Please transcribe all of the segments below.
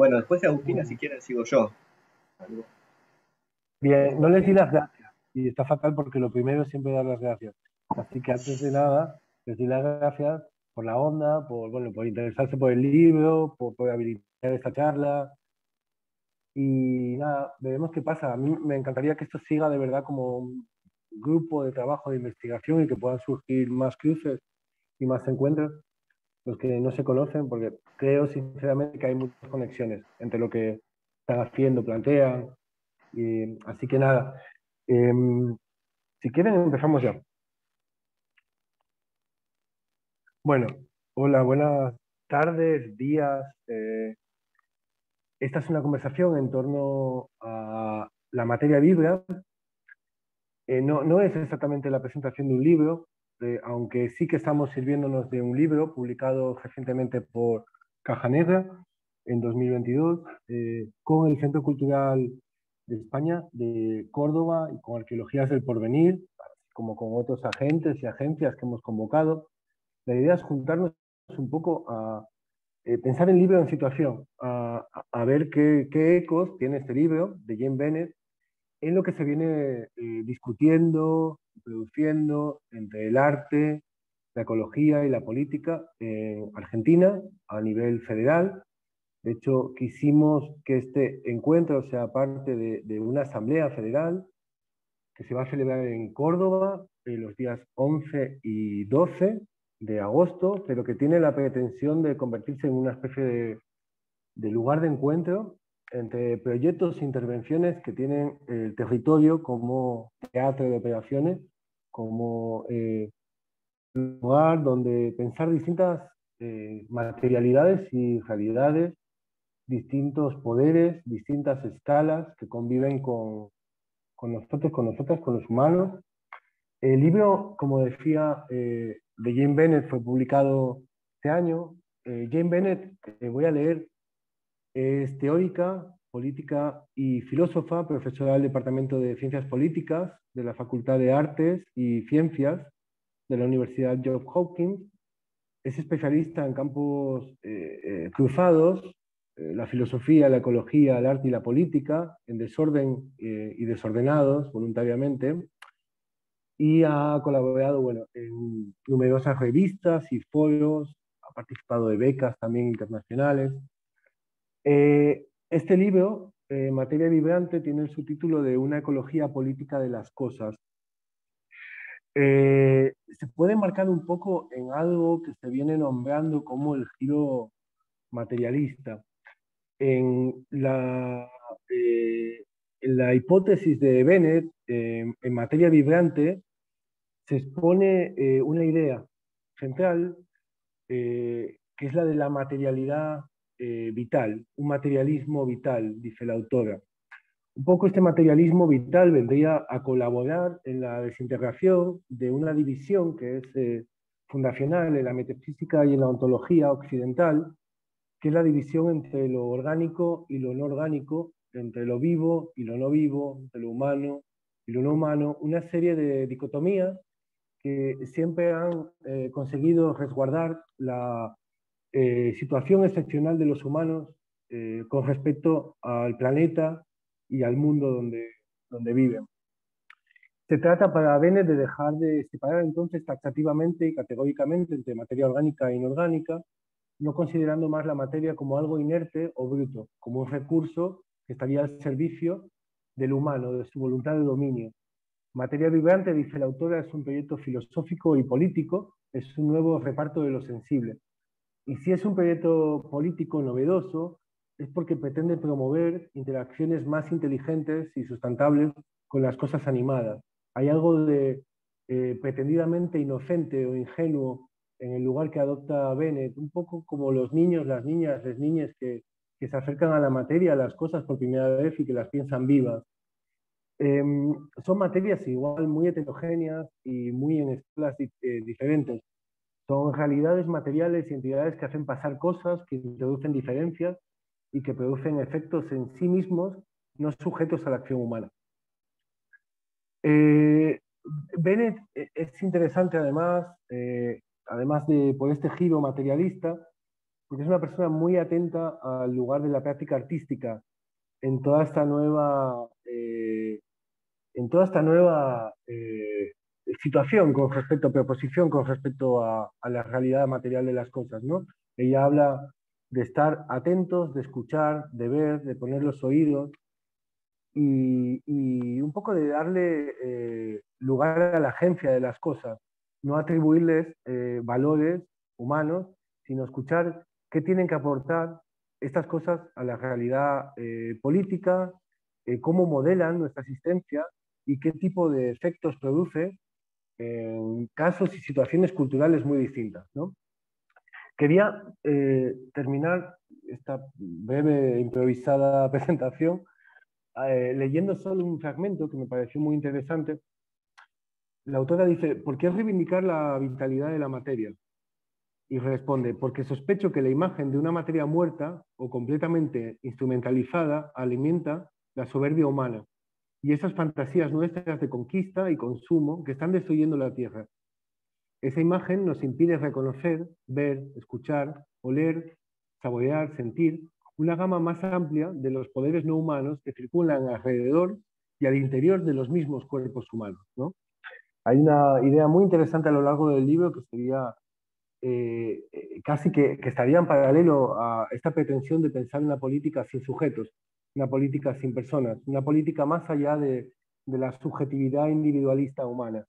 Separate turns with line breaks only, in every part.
Bueno, después de Agustina, si quieren, sigo yo. Algo.
Bien, no les di las gracias. Y está fatal porque lo primero es siempre dar las gracias. Así que antes de nada, les di las gracias por la onda, por, bueno, por interesarse por el libro, por habilitar esta charla. Y nada, veremos qué pasa. A mí me encantaría que esto siga de verdad como un grupo de trabajo de investigación y que puedan surgir más cruces y más encuentros, los que no se conocen, porque creo sinceramente que hay muchas conexiones entre lo que están haciendo, plantean. Y, así que nada, em, si quieren empezamos ya. Bueno, hola, buenas tardes, días. Esta es una conversación en torno a la materia vibra. No es exactamente la presentación de un libro, aunque sí que estamos sirviéndonos de un libro publicado recientemente por Caja Negra en 2022, con el Centro Cultural de España de Córdoba y con Arqueologías del Porvenir, como con otros agentes y agencias que hemos convocado. La idea es juntarnos un poco a pensar el libro en situación, a ver qué ecos tiene este libro de Jane Bennett en lo que se viene discutiendo, produciendo entre el arte, la ecología y la política en Argentina a nivel federal. De hecho, quisimos que este encuentro sea parte de una asamblea federal que se va a celebrar en Córdoba los días 11 y 12 de agosto, pero que tiene la pretensión de convertirse en una especie de lugar de encuentro entre proyectos e intervenciones que tienen el territorio como teatro de operaciones, como lugar donde pensar distintas materialidades y realidades, distintos poderes, distintas escalas que conviven con nosotros, con nosotras, con los humanos. El libro, como decía, de Jane Bennett fue publicado este año. Jane Bennett, voy a leer, es teórica, política y filósofa, profesora del Departamento de Ciencias Políticas de la Facultad de Artes y Ciencias de la Universidad Johns Hopkins. Es especialista en campos cruzados, la filosofía, la ecología, el arte y la política, en desorden y desordenados voluntariamente, y ha colaborado bueno, en numerosas revistas y foros, ha participado de becas también internacionales. Este libro, Materia Vibrante, tiene el subtítulo de Una ecología política de las cosas. Se puede enmarcar un poco en algo que se viene nombrando como el giro materialista. En la, eh, en la hipótesis de Bennett, en materia vibrante, se expone una idea central que es la de la materialidad vital, un materialismo vital, dice la autora. Un poco este materialismo vital vendría a colaborar en la desintegración de una división que es fundacional en la metafísica y en la ontología occidental, que es la división entre lo orgánico y lo no orgánico, entre lo vivo y lo no vivo, entre lo humano y lo no humano, una serie de dicotomías que siempre han conseguido resguardar la situación excepcional de los humanos con respecto al planeta y al mundo donde viven. Se trata para Bennett de dejar de separar entonces taxativamente y categóricamente entre materia orgánica e inorgánica, no considerando más la materia como algo inerte o bruto, como un recurso que estaría al servicio del humano, de su voluntad de dominio. Materia vibrante, dice la autora, es un proyecto filosófico y político, es un nuevo reparto de lo sensible. Y si es un proyecto político novedoso, es porque pretende promover interacciones más inteligentes y sustentables con las cosas animadas. Hay algo de pretendidamente inocente o ingenuo en el lugar que adopta Bennett, un poco como los niños, las niñas, las niñas que se acercan a la materia, a las cosas por primera vez y que las piensan vivas. Son materias igual muy heterogéneas y muy en escalas diferentes. Son realidades materiales y entidades que hacen pasar cosas, que introducen diferencias y que producen efectos en sí mismos, no sujetos a la acción humana. Eh, Bennett es interesante además, además de por este giro materialista, porque es una persona muy atenta al lugar de la práctica artística en toda esta nueva, situación con respecto, proposición con respecto a la realidad material de las cosas, ¿no? Ella habla de estar atentos, de escuchar, de ver, de poner los oídos y un poco de darle lugar a la agencia de las cosas, no atribuirles valores humanos, sino escuchar qué tienen que aportar estas cosas a la realidad política, cómo modelan nuestra existencia y qué tipo de efectos produce en casos y situaciones culturales muy distintas, ¿no? Quería terminar esta breve, improvisada presentación leyendo solo un fragmento que me pareció muy interesante. La autora dice, ¿por qué reivindicar la vitalidad de la materia? Y responde, porque sospecho que la imagen de una materia muerta o completamente instrumentalizada alimenta la soberbia humana y esas fantasías nuestras de conquista y consumo que están destruyendo la tierra. Esa imagen nos impide reconocer, ver, escuchar, oler, saborear, sentir una gama más amplia de los poderes no humanos que circulan alrededor y al interior de los mismos cuerpos humanos, ¿no? Hay una idea muy interesante a lo largo del libro que sería casi que estaría en paralelo a esta pretensión de pensar una política sin sujetos, una política sin personas, una política más allá de la subjetividad individualista humana.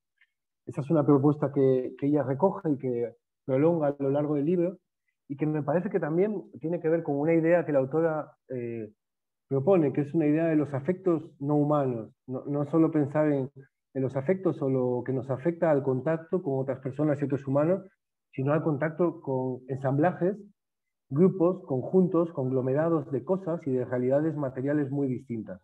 Esa es una propuesta que ella recoge y que prolonga a lo largo del libro y que me parece que también tiene que ver con una idea que la autora propone, que es una idea de los afectos no humanos, no solo pensar en los afectos o lo que nos afecta al contacto con otras personas y otros humanos, sino al contacto con ensamblajes, grupos, conjuntos, conglomerados de cosas y de realidades materiales muy distintas.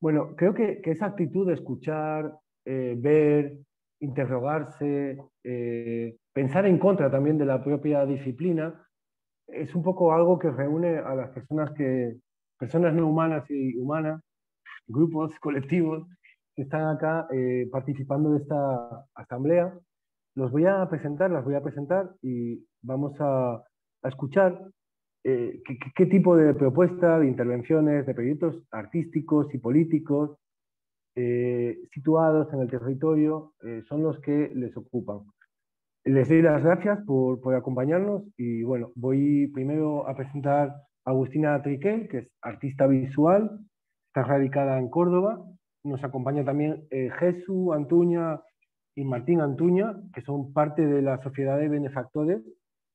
Bueno, creo que esa actitud de escuchar, ver, interrogarse, pensar en contra también de la propia disciplina, es un poco algo que reúne a las personas no humanas y humanas, grupos, colectivos, que están acá participando de esta asamblea. Los voy a presentar, las voy a presentar y vamos a escuchar qué tipo de propuesta, de intervenciones, de proyectos artísticos y políticos situados en el territorio son los que les ocupan. Les doy las gracias por acompañarnos y bueno, voy primero a presentar a Agustina Triqué, que es artista visual, está radicada en Córdoba. Nos acompaña también Jesús Antuña y Martín Antuña, que son parte de la Sociedad de Benefactores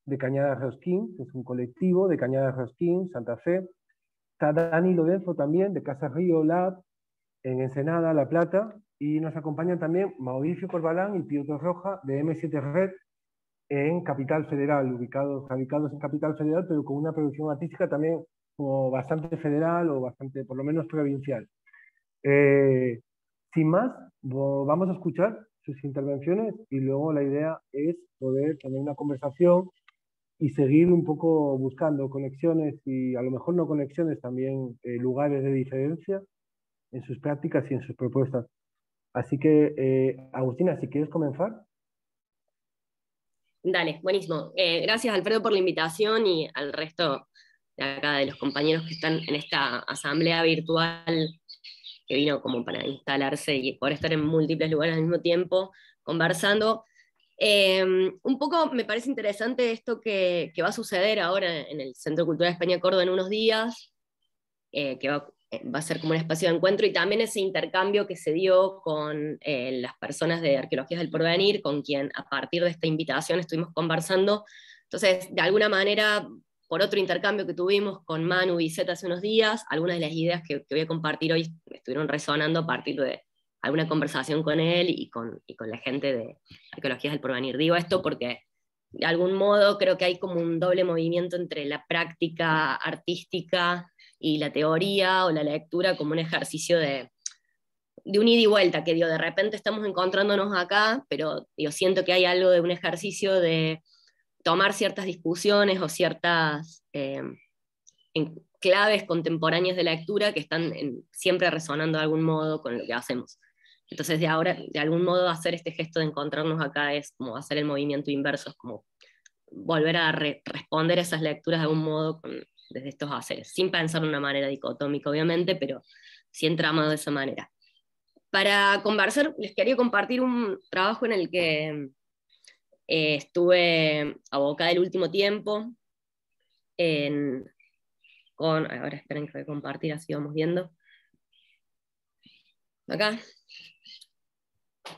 de Cañada Rosquín, que es un colectivo de Cañada Rosquín, Santa Fe. Está Dani Lorenzo también, de Casa Río Lab, en Ensenada, La Plata, y nos acompañan también Mauricio Corbalán y Piotr Roja de M7 Red en Capital Federal, radicados en Capital Federal, pero con una producción artística también como bastante federal o bastante, por lo menos, provincial. Sin más, vamos a escuchar sus intervenciones y luego la idea es poder tener una conversación y seguir un poco buscando conexiones y a lo mejor no conexiones, también lugares de diferencia en sus prácticas y en sus propuestas. Así que, Agustina, si quieres comenzar.
Dale, buenísimo. Gracias, Alfredo, por la invitación y al resto de acá de los compañeros que están en esta asamblea virtual que vino como para instalarse y poder estar en múltiples lugares al mismo tiempo conversando. Un poco me parece interesante esto que va a suceder ahora en el Centro Cultural España Córdoba en unos días, que va a ser como un espacio de encuentro, y también ese intercambio que se dio con las personas de Arqueologías del Porvenir, con quien a partir de esta invitación estuvimos conversando. Entonces, de alguna manera, por otro intercambio que tuvimos con Manu y Zeta hace unos días, algunas de las ideas que voy a compartir hoy estuvieron resonando a partir de alguna conversación con él y con la gente de Arqueologías del Porvenir. Digo esto porque de algún modo creo que hay como un doble movimiento entre la práctica artística y la teoría o la lectura como un ejercicio de un ida y vuelta, que digo, de repente estamos encontrándonos acá, pero digo, siento que hay algo de un ejercicio de tomar ciertas discusiones o ciertas claves contemporáneas de lectura que están siempre resonando de algún modo con lo que hacemos. Entonces, de ahora, de algún modo, hacer este gesto de encontrarnos acá es como hacer el movimiento inverso, es como volver a responder a esas lecturas de algún modo desde estos haceres, sin pensar de una manera dicotómica, obviamente, pero sí entramado de esa manera. Para conversar, les quería compartir un trabajo en el que estuve abocada el último tiempo, ahora esperen que voy a compartir, así vamos viendo. Acá.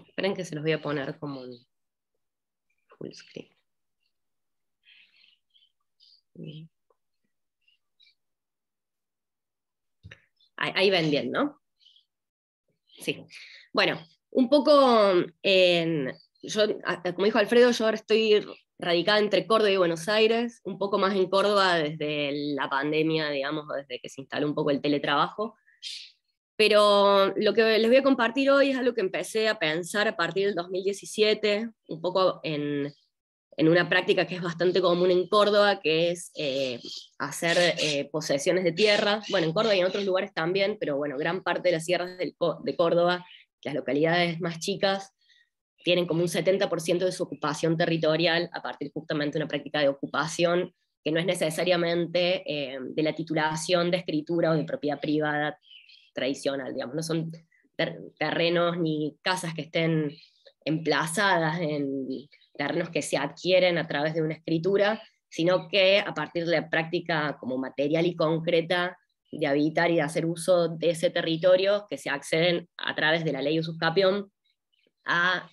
Esperen que se los voy a poner como en full screen. Ahí ven bien, ¿no? Sí. Bueno, un poco, como dijo Alfredo, yo ahora estoy radicada entre Córdoba y Buenos Aires, un poco más en Córdoba desde la pandemia, digamos, desde que se instaló un poco el teletrabajo. Pero lo que les voy a compartir hoy es algo que empecé a pensar a partir del 2017, un poco en una práctica que es bastante común en Córdoba, que es hacer posesiones de tierra. Bueno, en Córdoba y en otros lugares también, pero bueno, gran parte de las sierras de Córdoba, las localidades más chicas, tienen como un 70% de su ocupación territorial a partir justamente de una práctica de ocupación que no es necesariamente de la titulación de escritura o de propiedad privada tradicional, digamos, no son terrenos ni casas que estén emplazadas en terrenos que se adquieren a través de una escritura, sino que a partir de la práctica como material y concreta de habitar y de hacer uso de ese territorio, que se acceden a través de la ley ususcapión a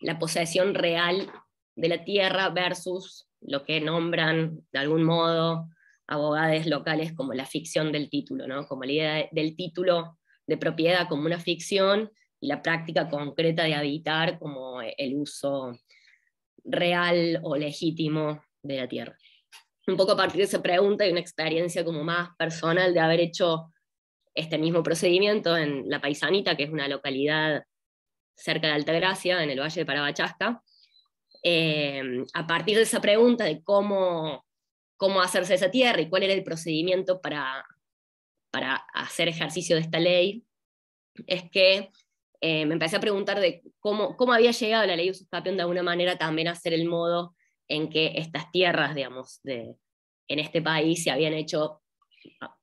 la posesión real de la tierra versus lo que nombran de algún modo abogados locales como la ficción del título, ¿no? Como la idea del título de propiedad como una ficción y la práctica concreta de habitar como el uso real o legítimo de la tierra. Un poco a partir de esa pregunta y una experiencia como más personal de haber hecho este mismo procedimiento en La Paisanita, que es una localidad cerca de Altagracia, en el Valle de Parabachasca, a partir de esa pregunta de cómo hacerse esa tierra y cuál era el procedimiento para hacer ejercicio de esta ley, es que me empecé a preguntar de cómo había llegado la ley ususcapión de alguna manera también a ser el modo en que estas tierras, digamos, en este país se habían hecho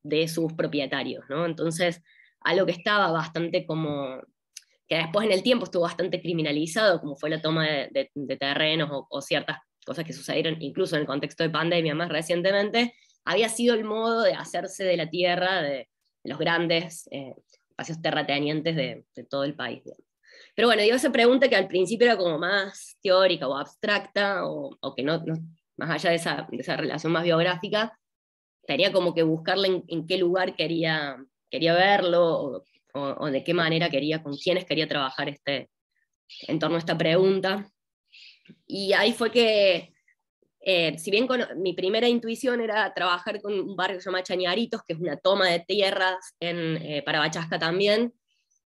de sus propietarios, ¿no? Entonces, algo que estaba bastante como, que después en el tiempo estuvo bastante criminalizado, como fue la toma de terrenos o ciertas cosas que sucedieron incluso en el contexto de pandemia más recientemente, había sido el modo de hacerse de la tierra de los grandes espacios terratenientes de todo el país, digamos. Pero bueno, digo esa pregunta que al principio era como más teórica o abstracta, o que no, más allá de esa relación más biográfica, tenía como que buscarle en qué lugar quería verlo, o de qué manera con quiénes quería trabajar en torno a esta pregunta. Y ahí fue que, si bien mi primera intuición era trabajar con un barrio que se llama Chañaritos, que es una toma de tierras en Parabachasca también,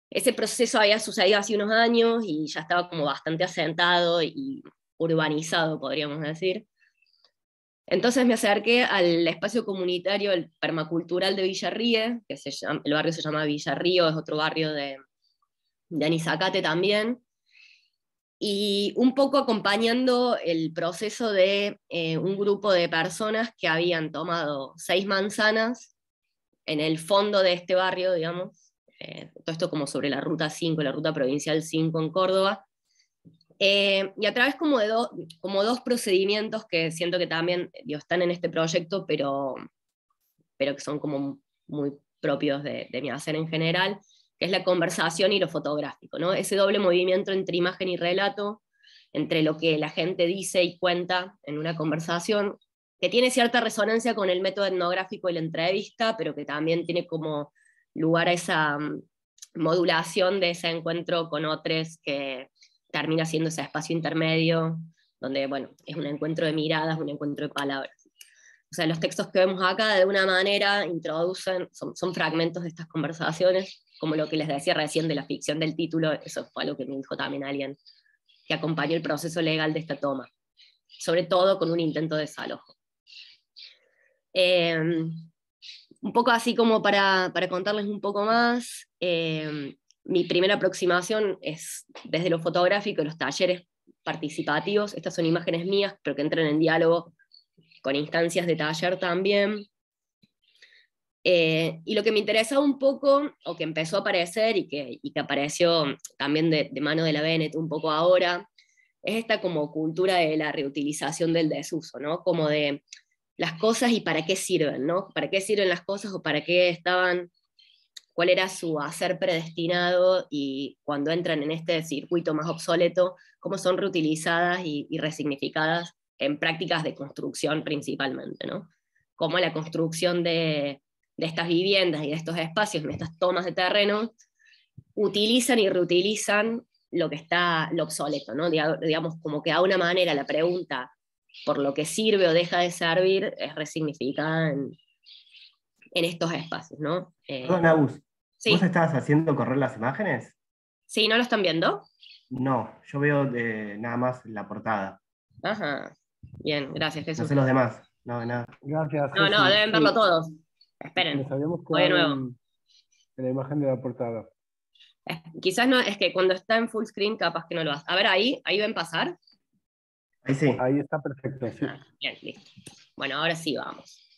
ese proceso había sucedido hace unos años y ya estaba como bastante asentado y urbanizado, podríamos decir. Entonces me acerqué al espacio comunitario, el permacultural de Villarríe, que el barrio se llama Villarrío, es otro barrio de Anisacate también, y un poco acompañando el proceso de un grupo de personas que habían tomado 6 manzanas en el fondo de este barrio, digamos, todo esto como sobre la ruta 5, la ruta provincial 5 en Córdoba, y a través como de dos procedimientos que siento que también están en este proyecto, pero que son como muy propios de mi hacer en general, que es la conversación y lo fotográfico, ¿no? Ese doble movimiento entre imagen y relato, entre lo que la gente dice y cuenta en una conversación, que tiene cierta resonancia con el método etnográfico y la entrevista, pero que también tiene como lugar a esa modulación de ese encuentro con otros que termina siendo ese espacio intermedio, donde, bueno, es un encuentro de miradas, un encuentro de palabras. O sea, los textos que vemos acá de alguna manera introducen, son fragmentos de estas conversaciones, como lo que les decía recién de la ficción del título, eso fue algo que me dijo también alguien que acompañó el proceso legal de esta toma, sobre todo con un intento de desalojo. Un poco así como para contarles un poco más, mi primera aproximación es desde lo fotográfico, los talleres participativos, estas son imágenes mías, pero que entran en diálogo con instancias de taller también. Y lo que me interesaba un poco, o que empezó a aparecer, y que apareció también de mano de la Bennett un poco ahora, es esta como cultura de la reutilización del desuso, ¿no? Como de las cosas y para qué sirven, ¿no? ¿Para qué sirven las cosas o para qué estaban, cuál era su hacer predestinado, y cuando entran en este circuito más obsoleto, cómo son reutilizadas y resignificadas en prácticas de construcción principalmente, ¿no? Cómo la construcción de estas viviendas y de estos espacios, en estas tomas de terreno, utilizan y reutilizan lo que está, lo obsoleto, ¿no? Digamos, como que de alguna manera la pregunta por lo que sirve o deja de servir es resignificada en estos espacios, ¿no?
Perdón, Agus,
Sí.
¿vos estabas haciendo correr las imágenes?
Sí, ¿no lo están viendo?
No, yo veo nada más la portada.
Ajá. Bien, gracias,
No
Jesús.
sé los demás. No, nada.
Gracias.
No,
Jesús.
deben verlo todos. Esperen,
Nos habíamos
voy de
quedado
nuevo.
en la imagen de la portada.
Quizás no, es que cuando está en full screen capaz que no lo hace. A ver, ahí ven pasar.
Ahí sí.
Ahí está perfecto, sí.
Ah, bien, listo. Bueno, ahora sí vamos.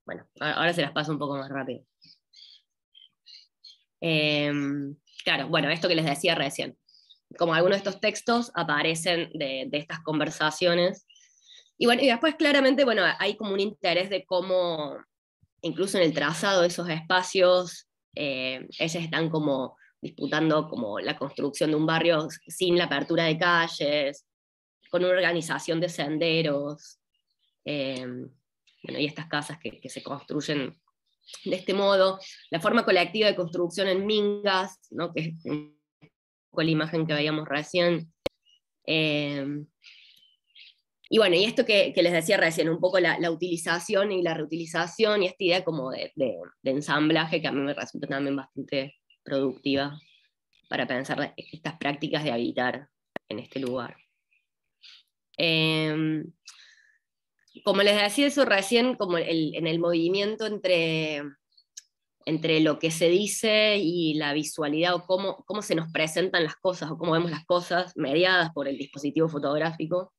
Bueno, ahora se las paso un poco más rápido. Claro, bueno, esto que les decía recién. Como algunos de estos textos aparecen de estas conversaciones. Y bueno, y después claramente, bueno, hay como un interés de cómo, incluso en el trazado de esos espacios, ellas están como disputando como la construcción de un barrio sin la apertura de calles, con una organización de senderos, bueno, y estas casas que se construyen de este modo, la forma colectiva de construcción en mingas, ¿no? Que es un poco la imagen que veíamos recién. Y bueno, y esto que les decía recién, un poco la utilización y la reutilización, y esta idea como de ensamblaje, que a mí me resulta también bastante productiva para pensar estas prácticas de habitar en este lugar. Como les decía eso recién, como en el movimiento entre lo que se dice y la visualidad, o cómo se nos presentan las cosas, o cómo vemos las cosas, mediadas por el dispositivo fotográfico,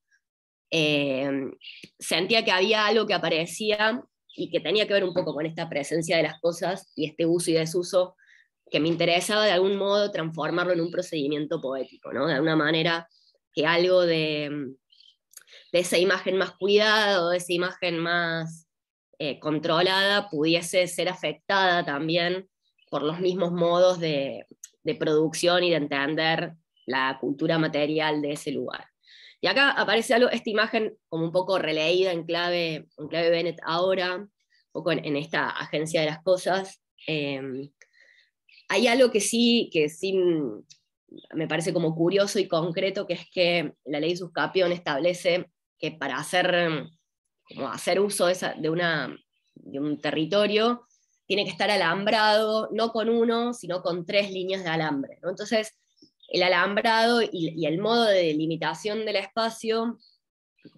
sentía que había algo que aparecía y que tenía que ver un poco con esta presencia de las cosas y este uso y desuso, que me interesaba de algún modo transformarlo en un procedimiento poético, ¿no? De alguna manera que algo de esa imagen más cuidada, o de esa imagen más controlada, pudiese ser afectada también por los mismos modos de producción y de entender la cultura material de ese lugar. Y acá aparece algo, esta imagen como un poco releída en clave Bennett ahora, un poco en esta agencia de las cosas. Hay algo que sí me parece como curioso y concreto, que es que la ley Suscapión establece que para hacer uso de un territorio, tiene que estar alambrado, no con uno, sino con 3 líneas de alambre, ¿no? Entonces, el alambrado y el modo de delimitación del espacio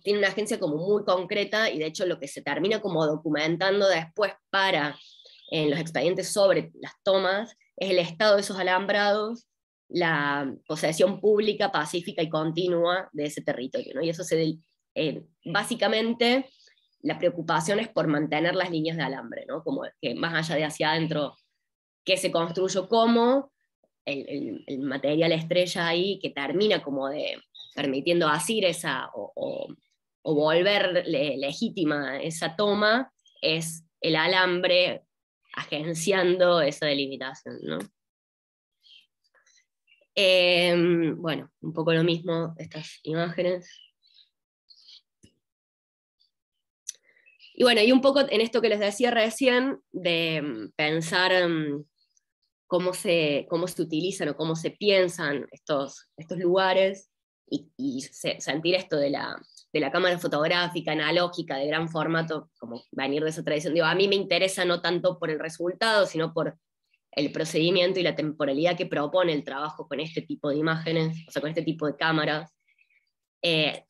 tiene una agencia como muy concreta, y de hecho lo que se termina como documentando después en los expedientes sobre las tomas, es el estado de esos alambrados, la posesión pública, pacífica y continua de ese territorio, ¿no? Y eso básicamente la preocupación es por mantener las líneas de alambre, ¿no? Como que más allá de hacia adentro, qué se construyó cómo, el material estrella ahí que termina como permitiendo asir o volver legítima esa toma, es el alambre agenciando esa delimitación, ¿no? Bueno, un poco lo mismo estas imágenes. Y bueno, y un poco en esto que les decía recién, de pensar cómo se utilizan o cómo se piensan estos lugares, y sentir esto de la cámara fotográfica analógica de gran formato, como venir de esa tradición. Digo, a mí me interesa no tanto por el resultado, sino por el procedimiento y la temporalidad que propone el trabajo con este tipo de imágenes, o sea, con este tipo de cámaras.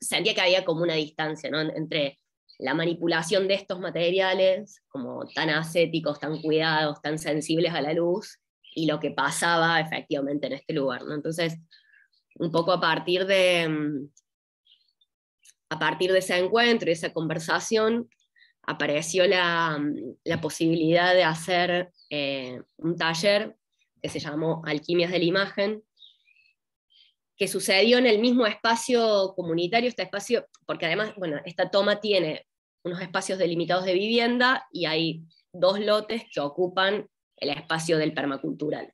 Sentía que había como una distancia, ¿no? Entre la manipulación de estos materiales, como tan ascéticos, tan cuidados, tan sensibles a la luz, y lo que pasaba efectivamente en este lugar, ¿no? Entonces, un poco a partir de ese encuentro y esa conversación, apareció la posibilidad de hacer un taller que se llamó Alquimias de la Imagen, que sucedió en el mismo espacio comunitario, este espacio, porque además, bueno, esta toma tiene unos espacios delimitados de vivienda y hay 2 lotes que ocupan el espacio del permacultural.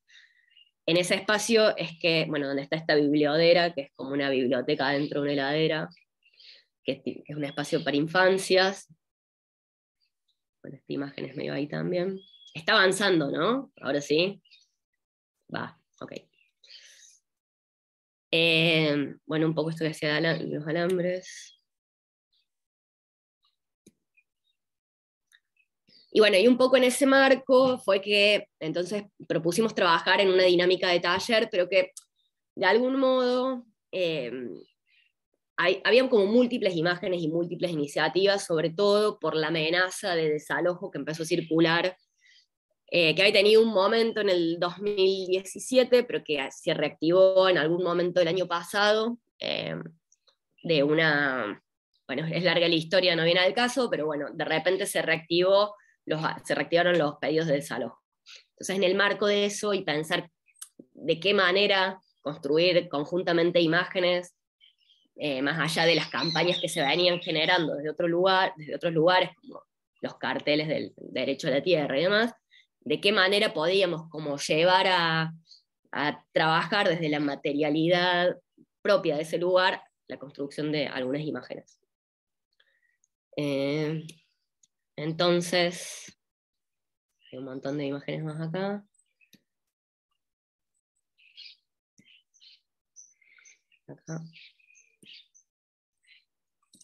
En ese espacio es que, bueno, donde está esta bibliodera, que es como una biblioteca dentro de una heladera, que es un espacio para infancias. Bueno, esta imagen es medio ahí también. Está avanzando, ¿no? Ahora sí. Va, ok. Bueno, un poco esto que decía los alambres. Y bueno, y un poco en ese marco fue que entonces propusimos trabajar en una dinámica de taller, pero que de algún modo habían como múltiples imágenes y múltiples iniciativas, sobre todo por la amenaza de desalojo que empezó a circular, que había tenido un momento en el 2017, pero que se reactivó en algún momento del año pasado, de una, bueno, es larga la historia, no viene al caso, pero bueno, de repente se reactivaron los pedidos de desalojo. Entonces, en el marco de eso y pensar de qué manera construir conjuntamente imágenes, más allá de las campañas que se venían generando desde otros lugares, como los carteles del derecho a la tierra y demás, de qué manera podíamos como llevar a trabajar desde la materialidad propia de ese lugar la construcción de algunas imágenes. Entonces, hay un montón de imágenes más acá.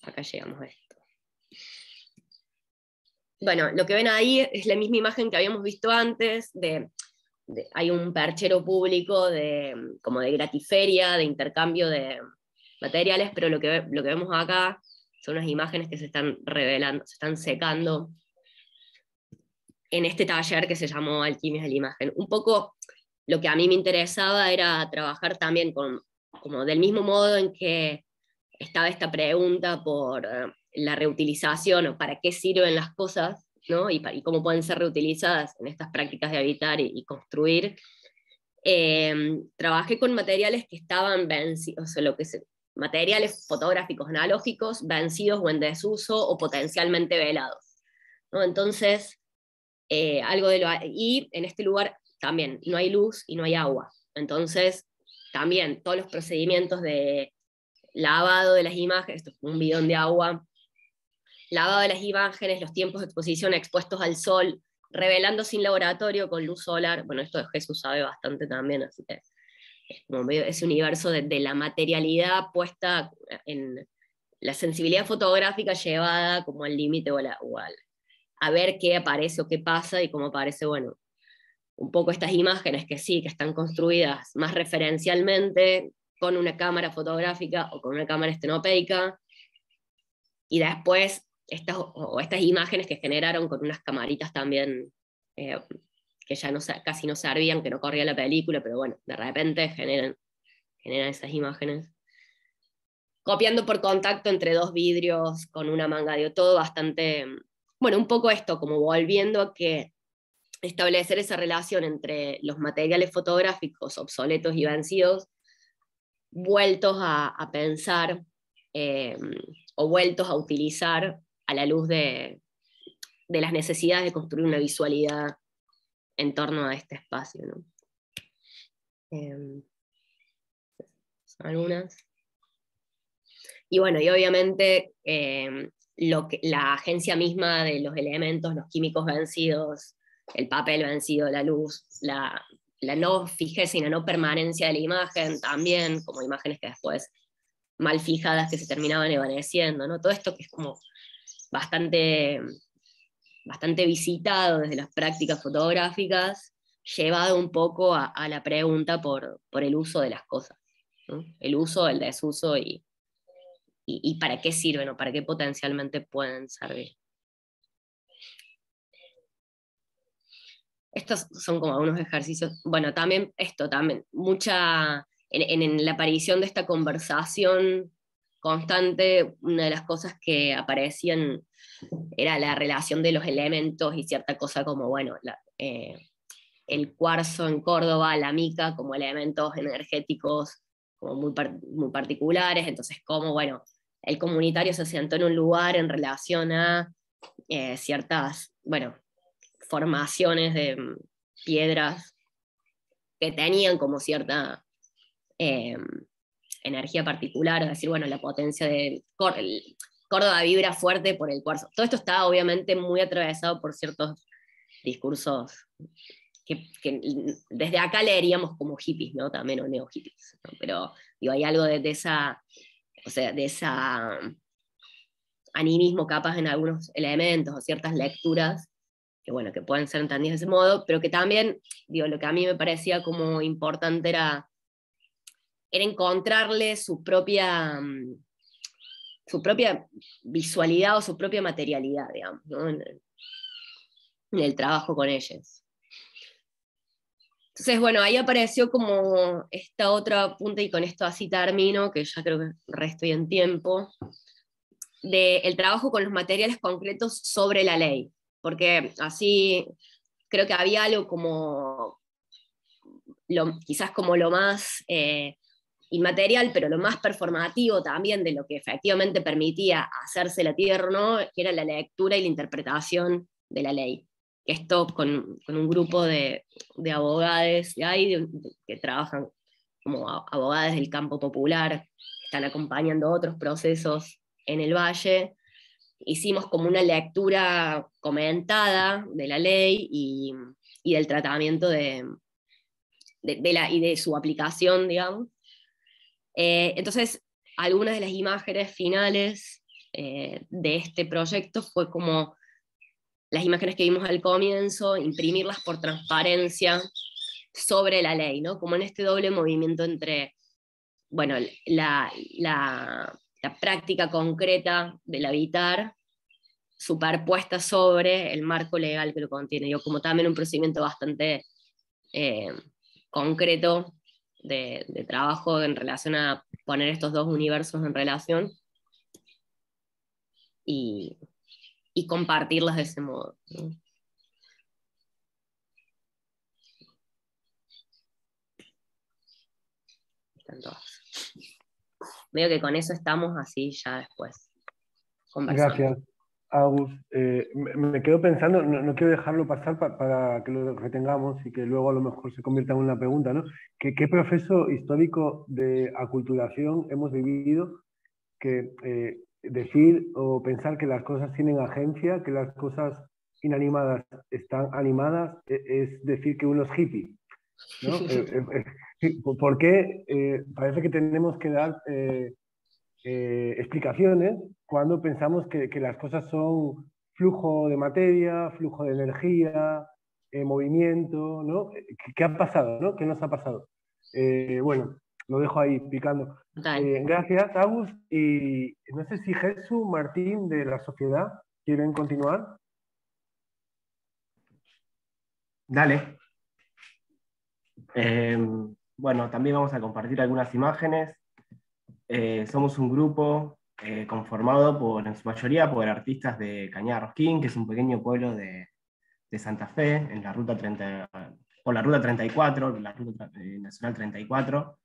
Acá llegamos a esto. Bueno, lo que ven ahí es la misma imagen que habíamos visto antes, hay un perchero público como de gratiferia, de intercambio de materiales, pero lo que vemos acá son unas imágenes que se están revelando, se están secando en este taller que se llamó Alquimias de la Imagen. Un poco lo que a mí me interesaba era trabajar también como del mismo modo en que estaba esta pregunta por la reutilización o para qué sirven las cosas, ¿no? y cómo pueden ser reutilizadas en estas prácticas de habitar y construir. Trabajé con materiales que estaban vencidos, o sea, materiales fotográficos analógicos vencidos o en desuso o potencialmente velados, ¿no? Entonces, y en este lugar también no hay luz y no hay agua. Entonces, también todos los procedimientos de lavado de las imágenes, esto es un bidón de agua, lavado de las imágenes, los tiempos de exposición expuestos al sol, revelando sin laboratorio con luz solar. Bueno, esto Jesús sabe bastante también, así que es como medio ese universo de la materialidad puesta en la sensibilidad fotográfica llevada como al límite a ver qué aparece o qué pasa y cómo aparece, bueno, un poco estas imágenes que sí, que están construidas más referencialmente con una cámara fotográfica o con una cámara estenopeica, y después estas imágenes que generaron con unas camaritas también que ya casi no servían, que no corría la película, pero bueno, de repente generan esas imágenes. Copiando por contacto entre 2 vidrios con una manga de todo bastante, bueno, un poco esto, como volviendo a que establecer esa relación entre los materiales fotográficos obsoletos y vencidos, vueltos a pensar o vueltos a utilizar a la luz de las necesidades de construir una visualidad en torno a este espacio, ¿no? Son algunas. Y bueno, y obviamente la agencia misma de los elementos, los químicos vencidos, el papel vencido, la luz, la no fijeza y la no permanencia de la imagen, también como imágenes que después mal fijadas que se terminaban evanesciendo, ¿no? Todo esto que es como bastante visitado desde las prácticas fotográficas, llevado un poco a la pregunta por el uso de las cosas, ¿no? El uso, el desuso y para qué sirven o para qué potencialmente pueden servir. Estos son como algunos ejercicios, bueno, también mucha en la aparición de esta conversación constante, una de las cosas que aparecían era la relación de los elementos y cierta cosa como, bueno, el cuarzo en Córdoba, la mica como elementos energéticos como muy particulares, entonces como, bueno, el comunitario se asentó en un lugar en relación a ciertas, bueno, formaciones de piedras que tenían como cierta energía particular, es decir, bueno, la potencia de Córdoba vibra fuerte por el cuarzo. Todo esto está obviamente muy atravesado por ciertos discursos que desde acá leeríamos como hippies, ¿no? También, o neo-hippies, ¿no? Pero digo, hay algo de esa, o sea, de esa animismo capaz en algunos elementos o ciertas lecturas que, bueno, que pueden ser entendidas de ese modo, pero que también, digo, lo que a mí me parecía como importante era encontrarle su propia visualidad o su propia materialidad, digamos, ¿no? en el trabajo con ellos. Entonces, bueno, ahí apareció como esta otra punta, y con esto así termino, que ya creo que resto en tiempo, del trabajo con los materiales concretos sobre la ley, porque así creo que había algo como, quizás como lo más inmaterial, pero lo más performativo también de lo que efectivamente permitía hacerse la tierra, ¿no? Que era la lectura y la interpretación de la ley. Esto con un grupo de abogados de ahí, que trabajan como abogados del campo popular, que están acompañando otros procesos en el valle, hicimos como una lectura comentada de la ley y del tratamiento de su aplicación, digamos. Entonces, algunas de las imágenes finales de este proyecto fue como las imágenes que vimos al comienzo, imprimirlas por transparencia sobre la ley, ¿no? Como en este doble movimiento entre, bueno, la práctica concreta del habitar superpuesta sobre el marco legal que lo contiene. Yo como también un procedimiento bastante concreto de trabajo en relación a poner estos dos universos en relación y compartirlas de ese modo, ¿no? Están todas. Veo que con eso estamos así ya después conversando.
Gracias, Agus. Me quedo pensando, no quiero dejarlo pasar para que lo retengamos y que luego a lo mejor se convierta en una pregunta, ¿no? ¿Qué proceso histórico de aculturación hemos vivido que decir o pensar que las cosas tienen agencia, que las cosas inanimadas están animadas, es decir que uno es hippie, ¿no? ¿Por qué parece que tenemos que dar explicaciones cuando pensamos que las cosas son flujo de materia, flujo de energía, movimiento, ¿no? ¿Qué ha pasado, no? ¿Qué nos ha pasado? Bueno, lo dejo ahí picando. Gracias, Agus. Y no sé si Jesús, Martín de la Sociedad quieren continuar.
Dale. Bueno, también vamos a compartir algunas imágenes. Somos un grupo conformado en su mayoría por artistas de Cañada Rosquín, que es un pequeño pueblo de Santa Fe, en la ruta 30, por la ruta 34, la ruta nacional 34.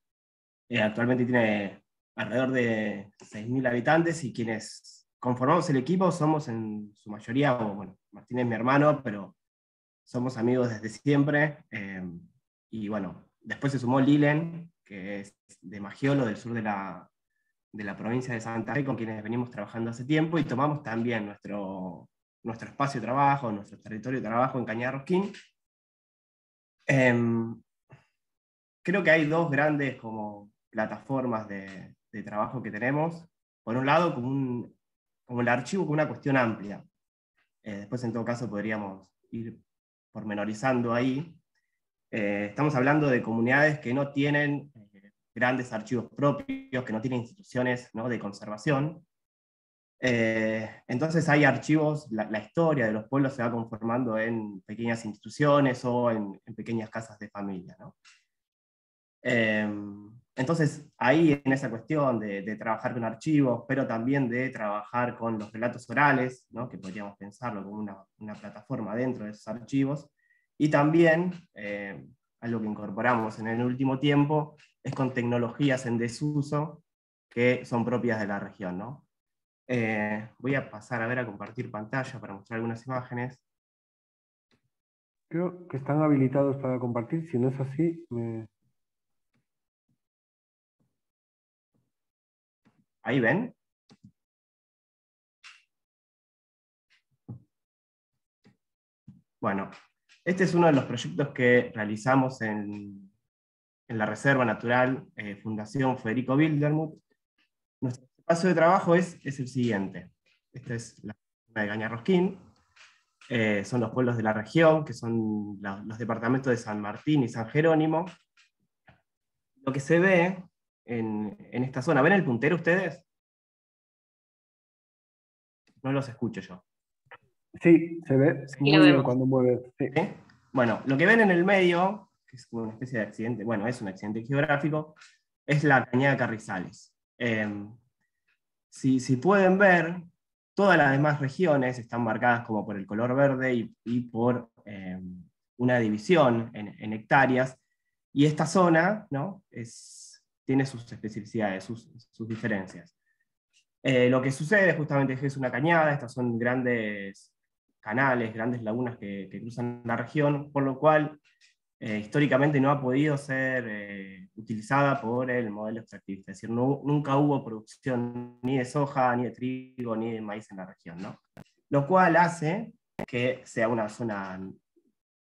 Actualmente tiene alrededor de 6.000 habitantes, y quienes conformamos el equipo somos en su mayoría, bueno, Martín es mi hermano, pero somos amigos desde siempre. Y bueno, después se sumó Lilen, que es de Magiolo, del sur de la provincia de Santa Fe, con quienes venimos trabajando hace tiempo, y tomamos también nuestro espacio de trabajo, nuestro territorio de trabajo en Cañada Rosquín. Creo que hay dos grandes como plataformas de trabajo que tenemos. Por un lado, como el archivo, como una cuestión amplia. Después, en todo caso, podríamos ir pormenorizando ahí. Estamos hablando de comunidades que no tienen grandes archivos propios, que no tienen instituciones, ¿no?, de conservación. Entonces hay archivos, la historia de los pueblos se va conformando en pequeñas instituciones o en pequeñas casas de familia, ¿no? Entonces, ahí en esa cuestión de trabajar con archivos, pero también de trabajar con los relatos orales, ¿no? Que podríamos pensarlo como una plataforma dentro de esos archivos, y también, algo que incorporamos en el último tiempo, es con tecnologías en desuso que son propias de la región, ¿no? Voy a pasar a compartir pantalla para mostrar algunas imágenes.
Creo que están habilitados para compartir. Si no es así,
Ahí ven. Bueno, este es uno de los proyectos que realizamos en la Reserva Natural Fundación Federico Wildermuth. Nuestro espacio de trabajo es el siguiente. Esta es la zona de Cañarrosquín. Son los pueblos de la región, que son los departamentos de San Martín y San Jerónimo. Lo que se ve en esta zona, ¿ven el puntero ustedes? No los escucho yo.
sí, se ve muy
lo
bien
vemos.
cuando mueves. Sí.
¿Sí? Bueno, lo que ven en el medio, que es como una especie de accidente, bueno, es un accidente geográfico, es la Cañada Carrizales. Si pueden ver, todas las demás regiones están marcadas como por el color verde y por una división en hectáreas, y esta zona, ¿no? Tiene sus especificidades, sus diferencias. Lo que sucede justamente es que es una cañada, estas son grandes canales, grandes lagunas que cruzan la región, por lo cual históricamente no ha podido ser utilizada por el modelo extractivista. Es decir, nunca hubo producción ni de soja, ni de trigo, ni de maíz en la región, ¿no? Lo cual hace que sea una zona,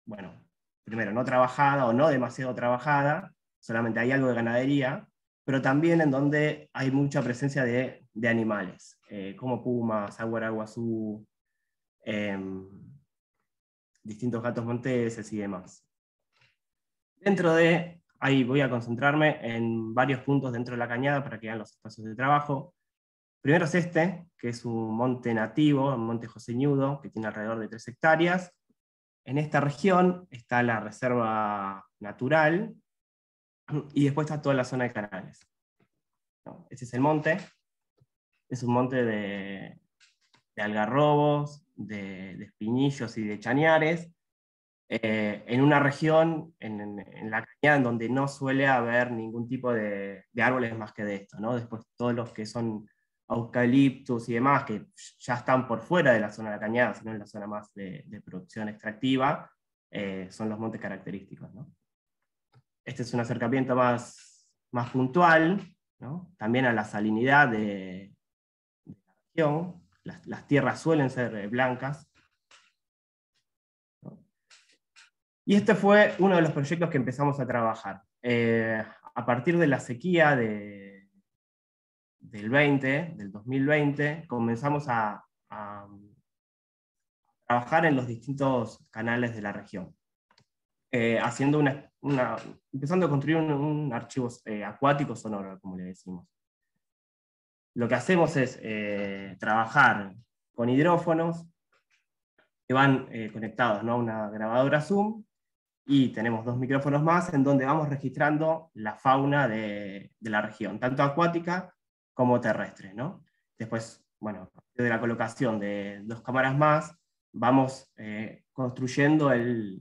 bueno, primero no trabajada o no demasiado trabajada, solamente hay algo de ganadería, pero también en donde hay mucha presencia de animales, como pumas, aguaraguazú, distintos gatos monteses y demás. Dentro de, ahí voy a concentrarme en varios puntos dentro de la cañada para que vean los espacios de trabajo. Primero es este, que es un monte nativo, un monte José Ñudo, que tiene alrededor de 3 hectáreas. En esta región está la reserva natural, y después está toda la zona de canales. Este es el monte, es un monte de algarrobos, de espinillos y de chañares, en una región, en la cañada, en donde no suele haber ningún tipo de árboles más que de esto, ¿no? Después todos los que son eucaliptus y demás, que ya están por fuera de la zona de la cañada, sino en la zona más de producción extractiva, son los montes característicos, ¿no? Este es un acercamiento más puntual, ¿no? También a la salinidad de la región. Las tierras suelen ser blancas, ¿no? Y este fue uno de los proyectos que empezamos a trabajar. A partir de la sequía del 2020, comenzamos a trabajar en los distintos canales de la región, haciendo empezando a construir un archivo acuático sonoro, como le decimos. Lo que hacemos es trabajar con hidrófonos que van conectados, ¿no?, a una grabadora Zoom, y tenemos 2 micrófonos más en donde vamos registrando la fauna de la región, tanto acuática como terrestre, ¿no? Después, bueno, a partir de la colocación de 2 cámaras más, vamos construyendo el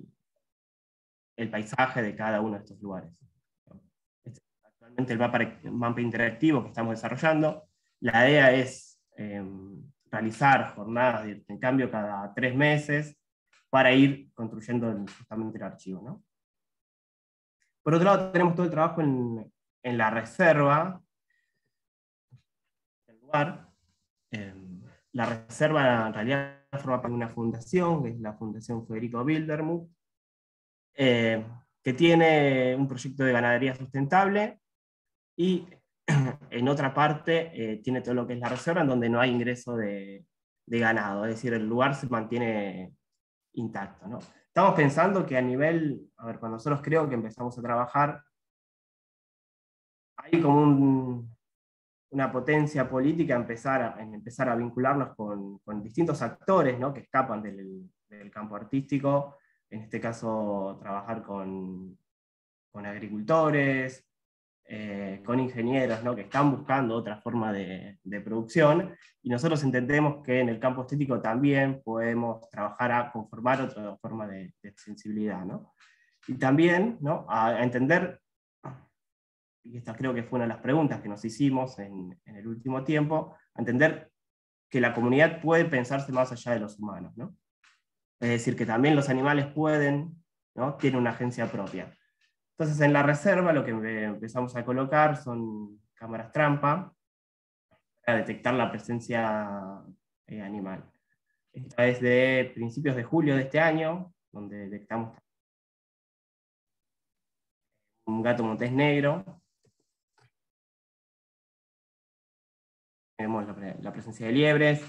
paisaje de cada uno de estos lugares. Este es actualmente el mapa interactivo que estamos desarrollando. La idea es realizar jornadas de intercambio cada 3 meses para ir construyendo justamente el archivo, ¿no? Por otro lado, tenemos todo el trabajo en la reserva, el lugar. La reserva en realidad forma parte de una fundación, que es la Fundación Federico Wildermuth, que tiene un proyecto de ganadería sustentable, y en otra parte tiene todo lo que es la reserva, en donde no hay ingreso de ganado, es decir, el lugar se mantiene intacto, ¿no? Estamos pensando que a nivel, cuando nosotros creo que empezamos a trabajar, hay como una potencia política en empezar a vincularnos con distintos actores, ¿no?, que escapan del campo artístico, en este caso trabajar con agricultores, con ingenieros, ¿no? Que están buscando otra forma de producción, y nosotros entendemos que en el campo estético también podemos trabajar a conformar otra forma de sensibilidad, ¿no? Y también, ¿no? a entender, y esta creo que fue una de las preguntas que nos hicimos en el último tiempo, a entender que la comunidad puede pensarse más allá de los humanos, ¿no? Es decir, que también los animales pueden, ¿no? Tienen una agencia propia. Entonces en la reserva lo que empezamos a colocar son cámaras trampa para detectar la presencia animal. Esta es de principios de julio de este año, donde detectamos un gato montés negro. Tenemos la presencia de liebres.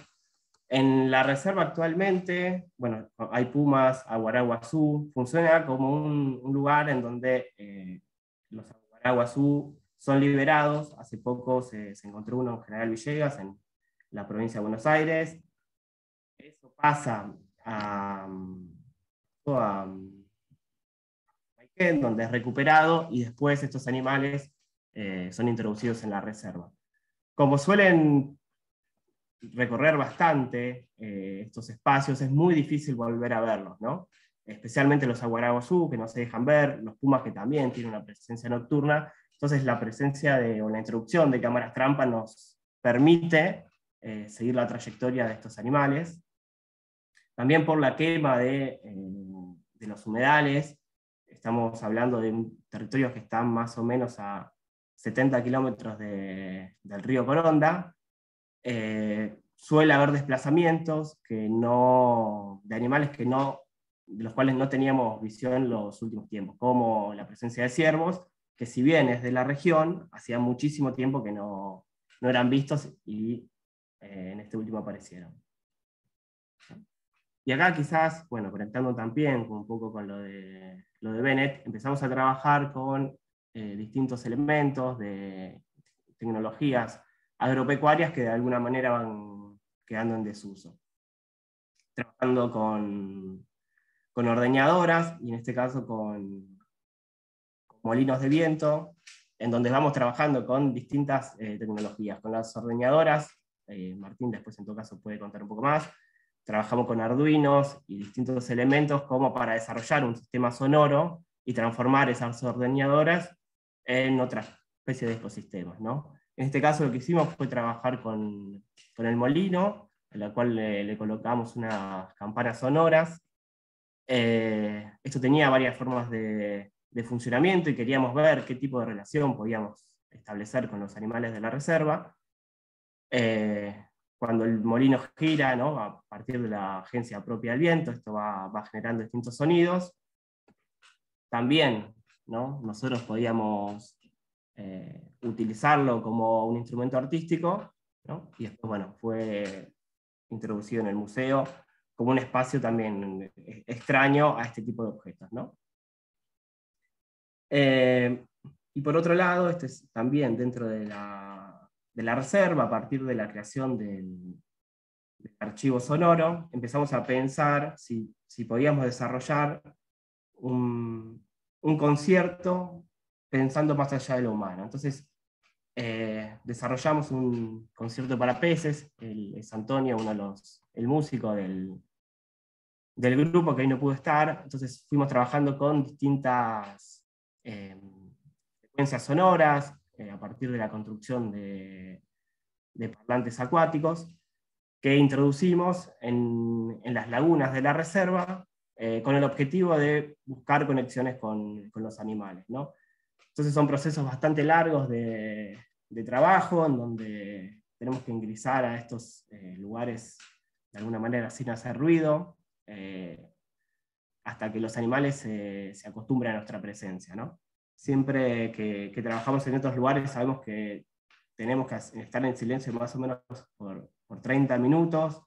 En la reserva actualmente, bueno, hay pumas, aguaraguazú, funciona como un lugar en donde los aguaraguazú son liberados. Hace poco se encontró uno en General Villegas, en la provincia de Buenos Aires. Eso pasa a Maiquén, donde es recuperado, y después estos animales son introducidos en la reserva. Como suelen recorrer bastante estos espacios, es muy difícil volver a verlos, ¿no? Especialmente los aguaraguazú, que no se dejan ver, los pumas, que también tienen una presencia nocturna. Entonces la presencia o la introducción de cámaras trampa nos permite seguir la trayectoria de estos animales. También por la quema de los humedales, estamos hablando de territorios que están más o menos a 70 kilómetros del río Coronda. Suele haber desplazamientos de animales de los cuales no teníamos visión los últimos tiempos, como la presencia de ciervos, que si bien es de la región, hacía muchísimo tiempo que no eran vistos, y en este último aparecieron. Y acá quizás, bueno, conectando también un poco con lo de Bennett, empezamos a trabajar con distintos elementos de tecnologías agropecuarias que de alguna manera van quedando en desuso. Trabajando con ordeñadoras, y en este caso con molinos de viento, en donde vamos trabajando con distintas tecnologías. Con las ordeñadoras, Martín después en todo caso puede contar un poco más, trabajamos con arduinos y distintos elementos como para desarrollar un sistema sonoro y transformar esas ordeñadoras en otra especie de ecosistemas, ¿no? En este caso lo que hicimos fue trabajar con el molino, en la cual le colocamos unas campanas sonoras. Esto tenía varias formas de funcionamiento, y queríamos ver qué tipo de relación podíamos establecer con los animales de la reserva. Cuando el molino gira, ¿no? A partir de la agencia propia del viento, esto va generando distintos sonidos. También, ¿no? Nosotros podíamos utilizarlo como un instrumento artístico, ¿no? Y después, bueno, fue introducido en el museo como un espacio también extraño a este tipo de objetos, ¿no? Y por otro lado, este es también dentro de la reserva, a partir de la creación del archivo sonoro, empezamos a pensar si podíamos desarrollar un concierto pensando más allá de lo humano. Entonces, desarrollamos un concierto para peces. Es Antonio, el músico del grupo, que hoy no pudo estar. Entonces fuimos trabajando con distintas secuencias sonoras, a partir de la construcción de parlantes acuáticos, que introducimos en las lagunas de la reserva, con el objetivo de buscar conexiones con los animales, ¿no? Entonces son procesos bastante largos de trabajo, en donde tenemos que ingresar a estos lugares de alguna manera sin hacer ruido, hasta que los animales se acostumbran a nuestra presencia, ¿no? Siempre que trabajamos en estos lugares sabemos que tenemos que estar en silencio más o menos por 30 minutos,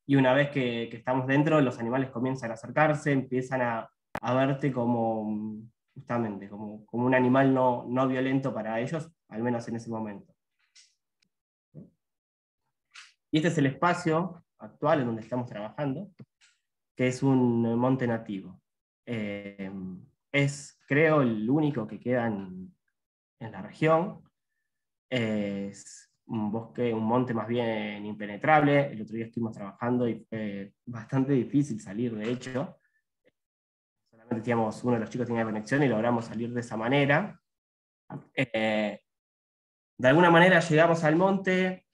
y una vez que estamos dentro, los animales comienzan a acercarse, empiezan a verte como, justamente, como un animal no violento para ellos, al menos en ese momento. Y este es el espacio actual en donde estamos trabajando, que es un monte nativo. Es, creo, el único que queda en la región. Es un bosque, un monte más bien impenetrable. El otro día estuvimos trabajando y fue bastante difícil salir, de hecho. Solamente teníamos, uno de los chicos tenía conexión y logramos salir de esa manera. De alguna manera llegamos al monte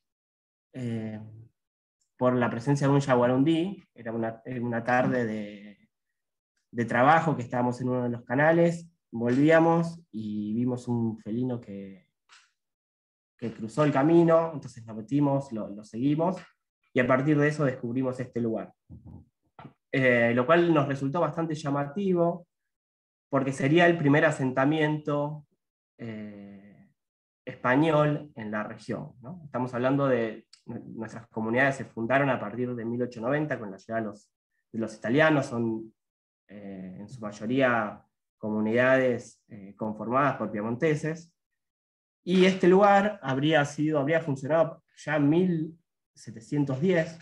por la presencia de un yaguarundí. Era una tarde de trabajo que estábamos en uno de los canales. Volvíamos y vimos un felino que cruzó el camino, entonces nos metimos, lo seguimos, y a partir de eso descubrimos este lugar. Lo cual nos resultó bastante llamativo, porque sería el primer asentamiento español en la región, ¿no? Estamos hablando de nuestras comunidades se fundaron a partir de 1890 con la llegada de los italianos, son en su mayoría comunidades conformadas por piemonteses, y este lugar habría funcionado ya en 1710,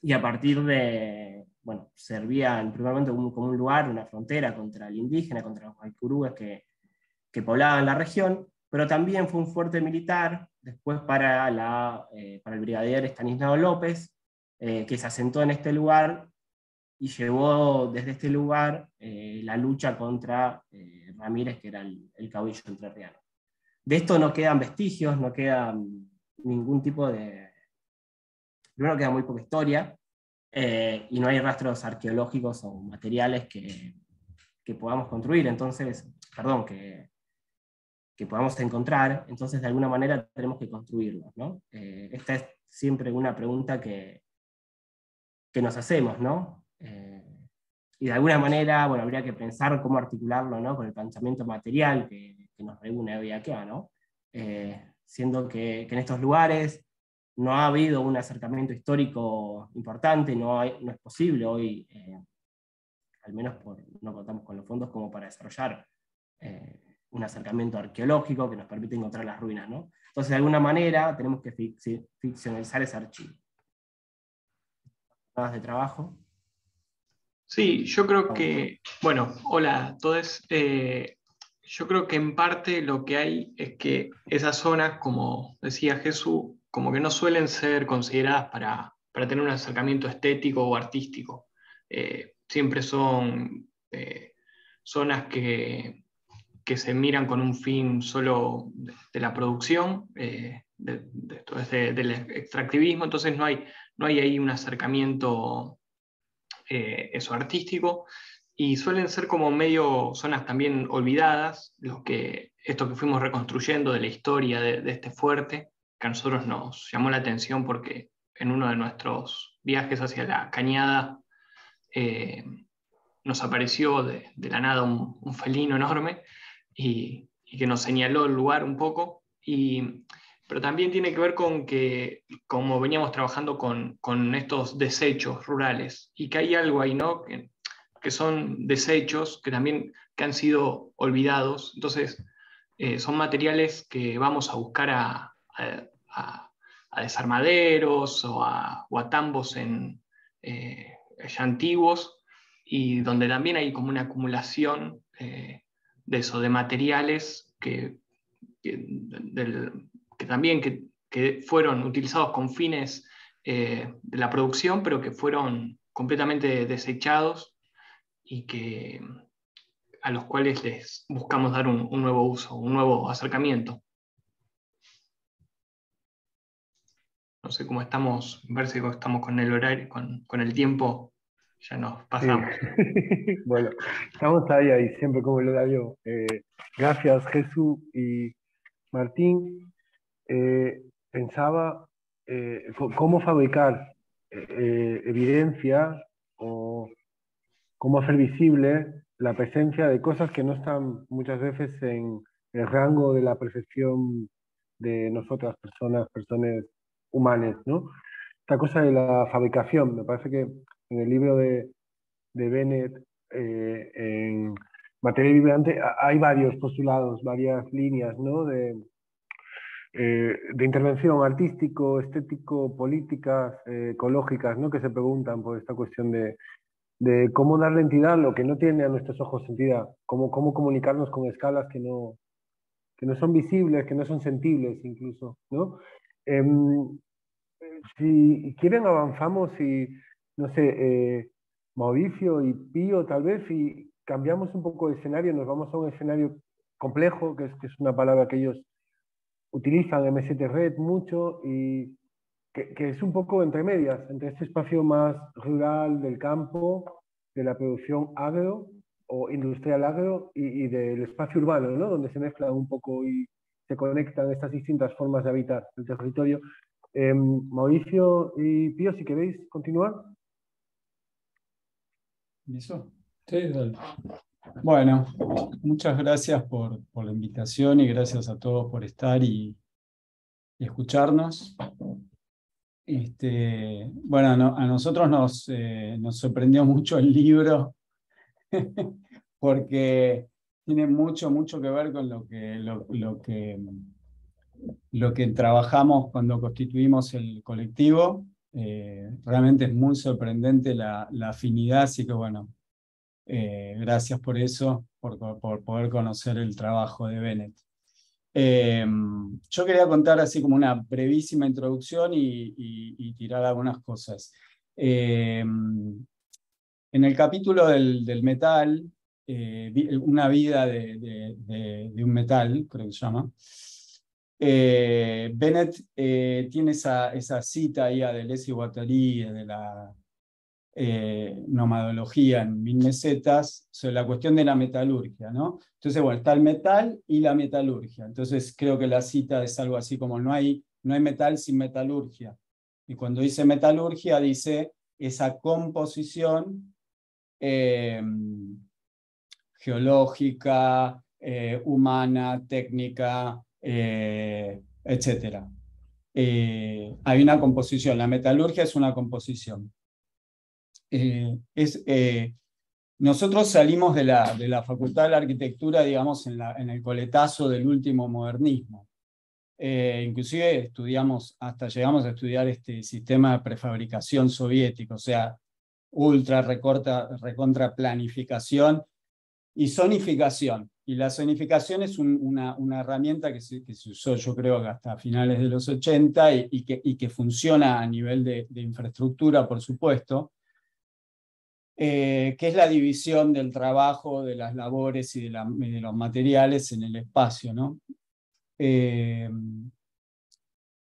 y a partir de, bueno, servía en primer momento como un lugar, una frontera contra el indígena, contra los guaycurúes que poblaban la región, pero también fue un fuerte militar, después para el brigadier Estanislao López, que se asentó en este lugar y llevó desde este lugar la lucha contra Ramírez, que era el caudillo entrerriano. De esto no quedan vestigios, no queda ningún tipo de... Primero queda muy poca historia, y no hay rastros arqueológicos o materiales que podamos construir, entonces, perdón, que podamos encontrar, entonces de alguna manera tenemos que construirlos, ¿no? Esta es siempre una pregunta que nos hacemos, ¿no? Y de alguna manera, bueno, habría que pensar cómo articularlo, ¿no? Con el pensamiento material que nos reúne hoy acá, ¿no? Siendo que en estos lugares no ha habido un acercamiento histórico importante, no es posible hoy, al menos no contamos con los fondos como para desarrollar un acercamiento arqueológico que nos permite encontrar las ruinas, ¿no? Entonces, de alguna manera, tenemos que ficcionalizar ese archivo. ¿Nada de trabajo?
Sí, yo creo que, bueno, hola a todos. Yo creo que en parte lo que hay es que esas zonas, como decía Jesús, como que no suelen ser consideradas para tener un acercamiento estético o artístico. Siempre son zonas que se miran con un fin solo de la producción, del extractivismo, entonces no hay ahí un acercamiento eso artístico, y suelen ser como medio zonas también olvidadas, esto que fuimos reconstruyendo de la historia de este fuerte, que a nosotros nos llamó la atención porque en uno de nuestros viajes hacia la Cañada nos apareció de la nada un felino enorme y que nos señaló el lugar un poco, pero también tiene que ver con que, como veníamos trabajando con estos desechos rurales, y que hay algo ahí, ¿no? Que son desechos que también que han sido olvidados, entonces son materiales que vamos a buscar a desarmaderos o a tambos ya antiguos, y donde también hay como una acumulación de eso, de materiales que también que fueron utilizados con fines de la producción, pero que fueron completamente desechados y a los cuales les buscamos dar un nuevo uso, un nuevo acercamiento. No sé cómo estamos, me parece que estamos con el horario, con el tiempo, ya nos pasamos.
Sí. Bueno, estamos ahí siempre como el horario. Gracias, Jesús y Martín. Pensaba cómo fabricar evidencia o cómo hacer visible la presencia de cosas que no están muchas veces en el rango de la percepción de nosotras personas humanas, ¿no? Esta cosa de la fabricación, me parece que en el libro de Bennett, en Materia Vibrante, hay varios postulados, varias líneas, ¿no? De intervención artístico, estético, políticas, ecológicas, ¿no? Que se preguntan por esta cuestión de cómo darle entidad a lo que no tiene a nuestros ojos entidad, cómo comunicarnos con escalas que no son visibles, que no son sentibles incluso, ¿no? Em, si quieren avanzamos y, no sé, Mauricio y Pío tal vez, y cambiamos un poco de escenario, nos vamos a un escenario complejo, que es una palabra que ellos utilizan M7 Red mucho y que es un poco entre medias, entre este espacio más rural del campo, de la producción agro o industrial agro y del espacio urbano, ¿no? Donde se mezclan un poco y se conectan estas distintas formas de habitar el territorio. Mauricio y Pío, si queréis continuar.
¿Listo? Sí, dale. Bueno, muchas gracias por la invitación y gracias a todos por estar y escucharnos. Bueno, a nosotros nos sorprendió mucho el libro porque tiene mucho que ver con lo que trabajamos cuando constituimos el colectivo. Realmente es muy sorprendente la afinidad, así que bueno, gracias por eso, por poder conocer el trabajo de Bennett. Yo quería contar así como una brevísima introducción y tirar algunas cosas. En el capítulo del metal, una vida de un metal, creo que se llama, Bennett tiene esa cita ahí a Deleuze y Guattari de la nomadología en 1000 mesetas sobre la cuestión de la metalurgia, ¿no? Entonces, bueno, está el metal y la metalurgia. Entonces, creo que la cita es algo así como no hay metal sin metalurgia. Y cuando dice metalurgia, dice esa composición geológica, humana, técnica, etc. Hay una composición, la metalurgia es una composición. Nosotros salimos de la Facultad de la Arquitectura, digamos, en el coletazo del último modernismo. Inclusive llegamos a estudiar este sistema de prefabricación soviético, o sea, recontra planificación y zonificación. Y la zonificación es una herramienta que se usó, yo creo, que hasta finales de los 80 y que funciona a nivel de infraestructura, por supuesto. Que es la división del trabajo, de las labores y de los materiales en el espacio, ¿no?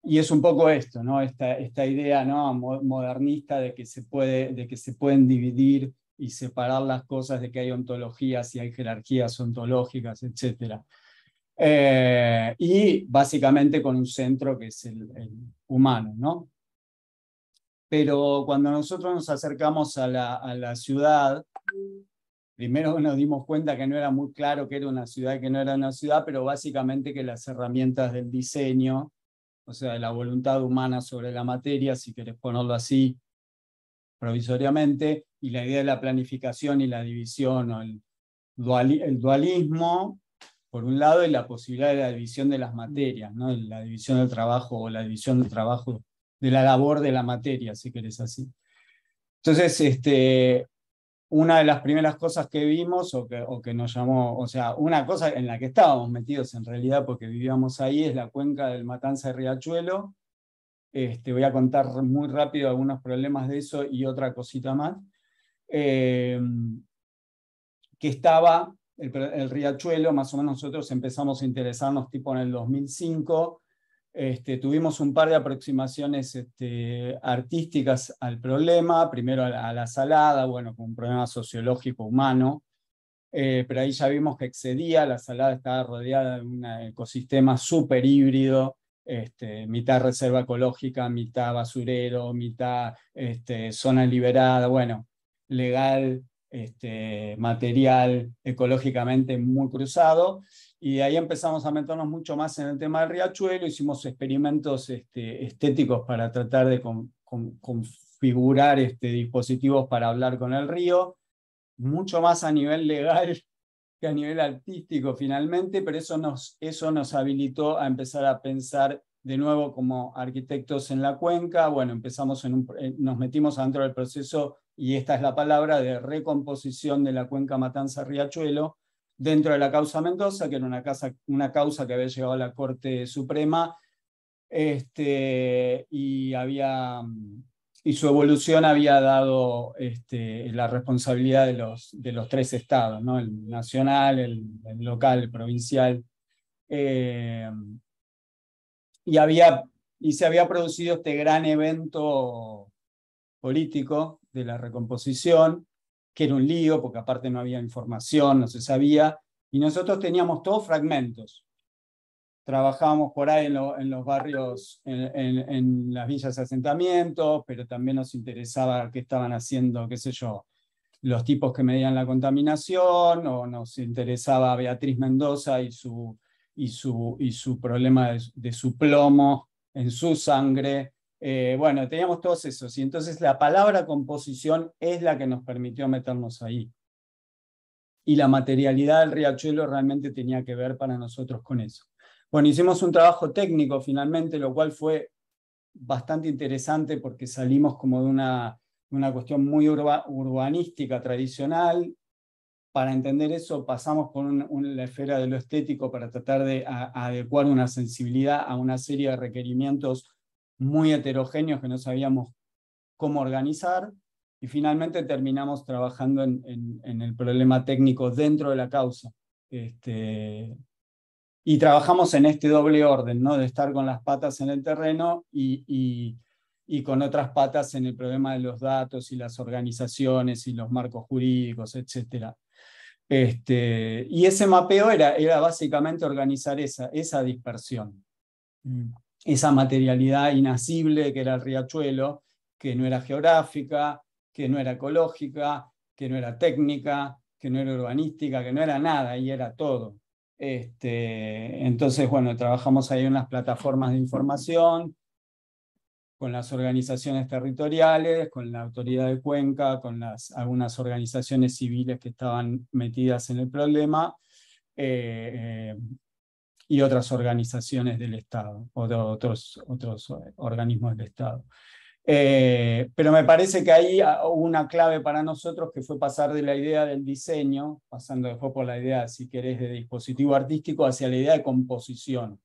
Y es un poco esto, ¿no? Esta idea, ¿no? Modernista de que se pueden dividir y separar las cosas, de que hay ontologías y hay jerarquías ontológicas, etc. Y básicamente con un centro que es el humano, ¿no? Pero cuando nosotros nos acercamos a la ciudad, primero nos dimos cuenta que no era muy claro que era una ciudad y que no era una ciudad, pero básicamente que las herramientas del diseño, o sea, de la voluntad humana sobre la materia, si querés ponerlo así provisoriamente, y la idea de la planificación y la división, o el dualismo, por un lado, y la posibilidad de la división de las materias, ¿no? La división del trabajo, o la división del trabajo de la labor de la materia, si querés así. Entonces, una de las primeras cosas que vimos, o que nos llamó, o sea, una cosa en la que estábamos metidos en realidad, porque vivíamos ahí, es la cuenca del Matanza de Riachuelo. Voy a contar muy rápido algunos problemas de eso y otra cosita más. Que estaba el Riachuelo, más o menos nosotros empezamos a interesarnos tipo en el 2005, tuvimos un par de aproximaciones artísticas al problema, primero a la salada, bueno, con un problema sociológico humano, pero ahí ya vimos que excedía, la salada estaba rodeada de un ecosistema súper híbrido, mitad reserva ecológica, mitad basurero, mitad zona liberada, bueno, legal, material, ecológicamente muy cruzado. Y de ahí empezamos a meternos mucho más en el tema del riachuelo, hicimos experimentos estéticos para tratar de configurar dispositivos para hablar con el río, mucho más a nivel legal que a nivel artístico finalmente, pero eso nos habilitó a empezar a pensar de nuevo como arquitectos en la cuenca. Bueno, nos metimos adentro del proceso, y esta es la palabra, de recomposición de la cuenca Matanza-Riachuelo, dentro de la causa Mendoza, que era una causa que había llegado a la Corte Suprema, y su evolución había dado la responsabilidad de los 3 estados, ¿no? El nacional, el local, el provincial. Y se había producido este gran evento político de la recomposición, que era un lío, porque aparte no había información, no se sabía, y nosotros teníamos todos fragmentos. Trabajábamos por ahí en los barrios, en las villas de asentamientos, pero también nos interesaba qué estaban haciendo, qué sé yo, los tipos que medían la contaminación, o nos interesaba Beatriz Mendoza y su problema de su plomo en su sangre. Bueno, teníamos todos esos, y entonces la palabra composición es la que nos permitió meternos ahí. Y la materialidad del riachuelo realmente tenía que ver para nosotros con eso. Bueno, hicimos un trabajo técnico finalmente, lo cual fue bastante interesante porque salimos como de una cuestión muy urbanística tradicional. Para entender eso pasamos por la esfera de lo estético para tratar de adecuar una sensibilidad a una serie de requerimientos muy heterogéneos que no sabíamos cómo organizar, y finalmente terminamos trabajando en el problema técnico dentro de la causa. Y trabajamos en este doble orden, ¿no? De estar con las patas en el terreno y con otras patas en el problema de los datos y las organizaciones y los marcos jurídicos, etc. Y ese mapeo era básicamente organizar esa dispersión, esa materialidad inasible que era el riachuelo, que no era geográfica, que no era ecológica, que no era técnica, que no era urbanística, que no era nada, y era todo. Entonces, bueno, trabajamos ahí en las plataformas de información, con las organizaciones territoriales, con la autoridad de Cuenca, con algunas organizaciones civiles que estaban metidas en el problema, y otras organizaciones del Estado, o de otros organismos del Estado. Pero me parece que ahí hubo una clave para nosotros, que fue pasar de la idea del diseño, pasando después por la idea, si querés, de dispositivo artístico, hacia la idea de composición.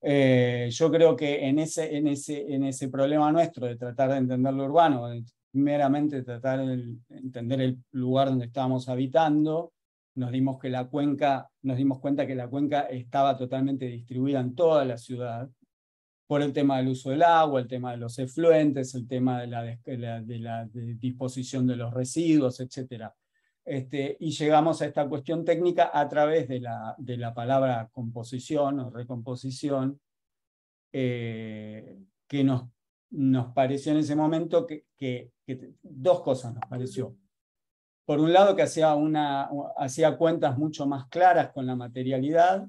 Yo creo que en ese problema nuestro de tratar de entender lo urbano, de meramente tratar de entender el lugar donde estábamos habitando, nos dimos cuenta que la cuenca estaba totalmente distribuida en toda la ciudad, por el tema del uso del agua, el tema de los efluentes, el tema de la disposición de los residuos, etc. Y llegamos a esta cuestión técnica a través de la palabra composición o recomposición, que nos pareció en ese momento que 2 cosas nos pareció. Por un lado, que hacía cuentas mucho más claras con la materialidad,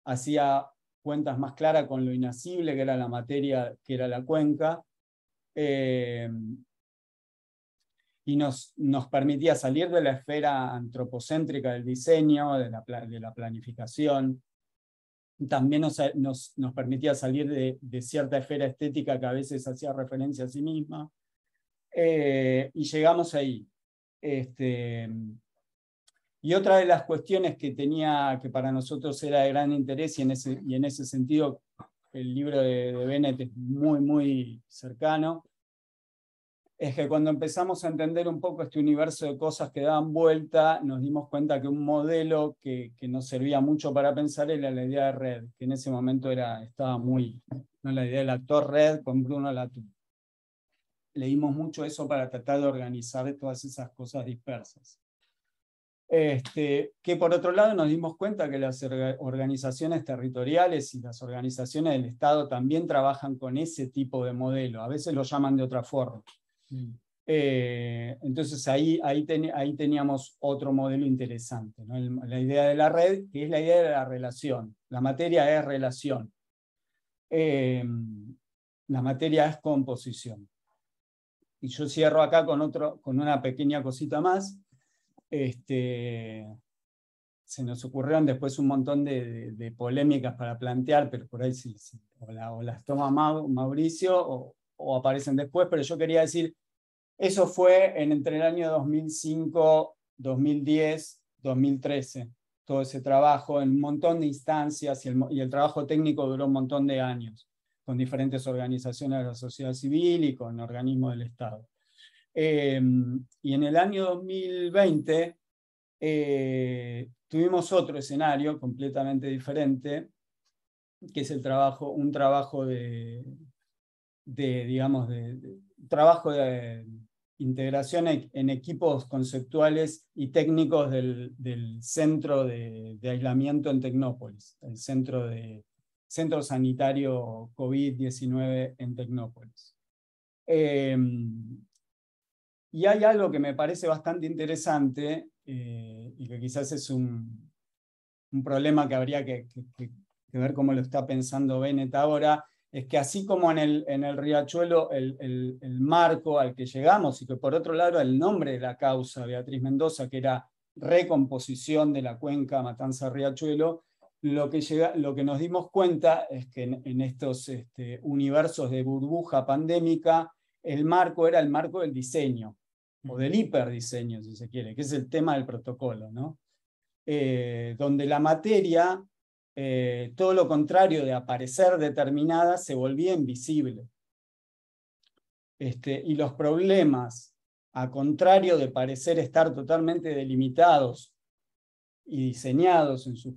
hacía cuentas más claras con lo inasible, que era la materia, que era la cuenca, y nos permitía salir de la esfera antropocéntrica del diseño, de la planificación. También nos permitía salir de cierta esfera estética que a veces hacía referencia a sí misma, y llegamos ahí. Y otra de las cuestiones que para nosotros era de gran interés, y en ese sentido el libro de Bennett es muy, muy cercano, es que cuando empezamos a entender un poco este universo de cosas que daban vuelta, nos dimos cuenta que un modelo que nos servía mucho para pensar era la idea de red, que en ese momento estaba muy, ¿no? La idea del actor red con Bruno Latour. Leímos mucho eso para tratar de organizar todas esas cosas dispersas. Que por otro lado nos dimos cuenta que las organizaciones territoriales y las organizaciones del Estado también trabajan con ese tipo de modelo, a veces lo llaman de otra forma. Entonces ahí teníamos otro modelo interesante, ¿no? La idea de la red, que es la idea de la relación. La materia es relación. La materia es composición. Y yo cierro acá con una pequeña cosita más. Se nos ocurrieron después un montón de polémicas para plantear, pero por ahí o las toma Mauricio o aparecen después, pero yo quería decir, eso fue entre el año 2005, 2010, 2013. todo ese trabajo en un montón de instancias y el trabajo técnico duró un montón de años, con diferentes organizaciones de la sociedad civil y con organismos del Estado. Y en el año 2020 tuvimos otro escenario completamente diferente, que es un trabajo trabajo de integración en equipos conceptuales y técnicos del centro de aislamiento en Tecnópolis, el centro sanitario COVID-19 en Tecnópolis. Y hay algo que me parece bastante interesante y que quizás es un problema que habría que ver cómo lo está pensando Bennett ahora, es que así como en el Riachuelo el marco al que llegamos, y que por otro lado el nombre de la causa, Beatriz Mendoza, que era recomposición de la cuenca Matanza-Riachuelo, lo que nos dimos cuenta es que en estos universos de burbuja pandémica, el marco era el marco del diseño, o del hiperdiseño, si se quiere, que es el tema del protocolo, ¿no? Donde la materia, todo lo contrario de aparecer determinada, se volvía invisible. Y los problemas, a contrario de parecer estar totalmente delimitados y diseñados en sus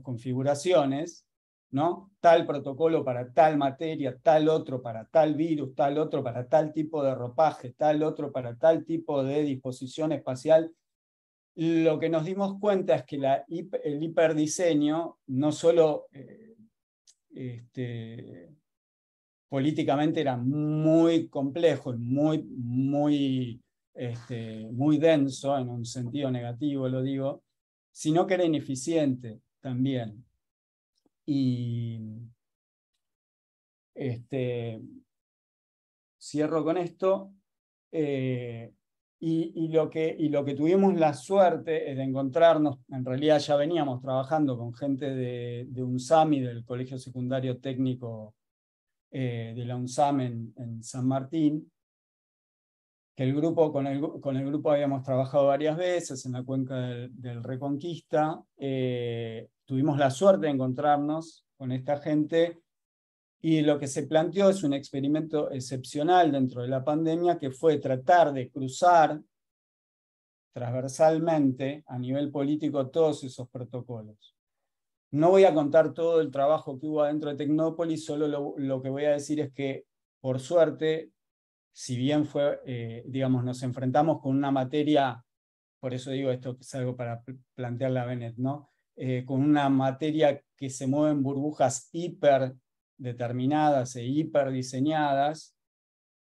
configuraciones, ¿no? Tal protocolo para tal materia, tal otro para tal virus, tal otro para tal tipo de ropaje, tal otro para tal tipo de disposición espacial. Lo que nos dimos cuenta es que el hiperdiseño no solo políticamente era muy complejo y muy denso, en un sentido negativo lo digo, sino que era ineficiente también. Y cierro con esto. Y lo que tuvimos la suerte es de encontrarnos, en realidad ya veníamos trabajando con gente de UNSAM y del Colegio Secundario Técnico de la UNSAM en San Martín, que con el grupo habíamos trabajado varias veces en la cuenca del Reconquista. Tuvimos la suerte de encontrarnos con esta gente. Y lo que se planteó es un experimento excepcional dentro de la pandemia, que fue tratar de cruzar transversalmente a nivel político todos esos protocolos. No voy a contar todo el trabajo que hubo adentro de Tecnópolis, solo lo que voy a decir es que, por suerte, si bien nos enfrentamos con una materia, por eso digo esto que es algo para plantearle a Bennett, ¿no? Con una materia que se mueve en burbujas hiperdeterminadas e hiperdiseñadas,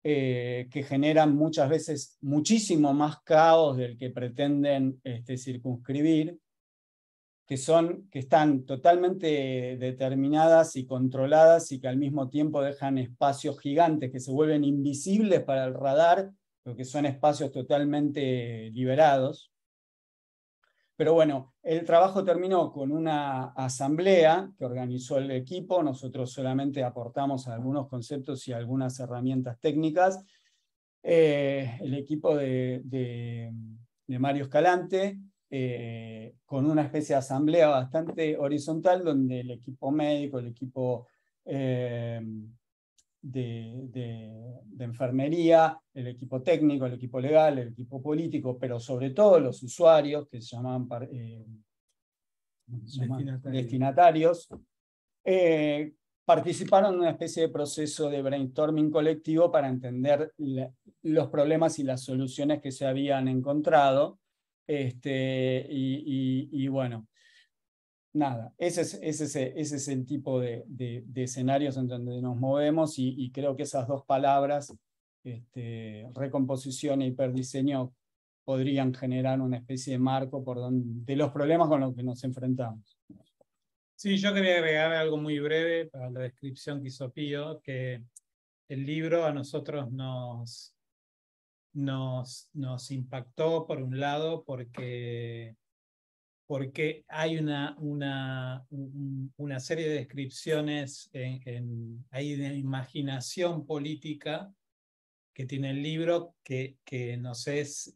que generan muchas veces muchísimo más caos del que pretenden circunscribir, que están totalmente determinadas y controladas y que al mismo tiempo dejan espacios gigantes que se vuelven invisibles para el radar, pero que son espacios totalmente liberados. Pero bueno, el trabajo terminó con una asamblea que organizó el equipo. Nosotros solamente aportamos algunos conceptos y algunas herramientas técnicas. El equipo de Mario Escalante, con una especie de asamblea bastante horizontal, donde el equipo médico, el equipo de enfermería, el equipo técnico, el equipo legal, el equipo político, pero sobre todo los usuarios, que se llamaban destinatarios, participaron en una especie de proceso de brainstorming colectivo para entender los problemas y las soluciones que se habían encontrado. Y bueno, nada, ese es el tipo de escenarios en donde nos movemos, y creo que esas dos palabras, recomposición e hiperdiseño, podrían generar una especie de marco de los problemas con los que nos enfrentamos.
Sí, yo quería agregar algo muy breve para la descripción que hizo Pío, que el libro a nosotros nos impactó, por un lado, porque hay una serie de descripciones hay de imaginación política que tiene el libro que nos es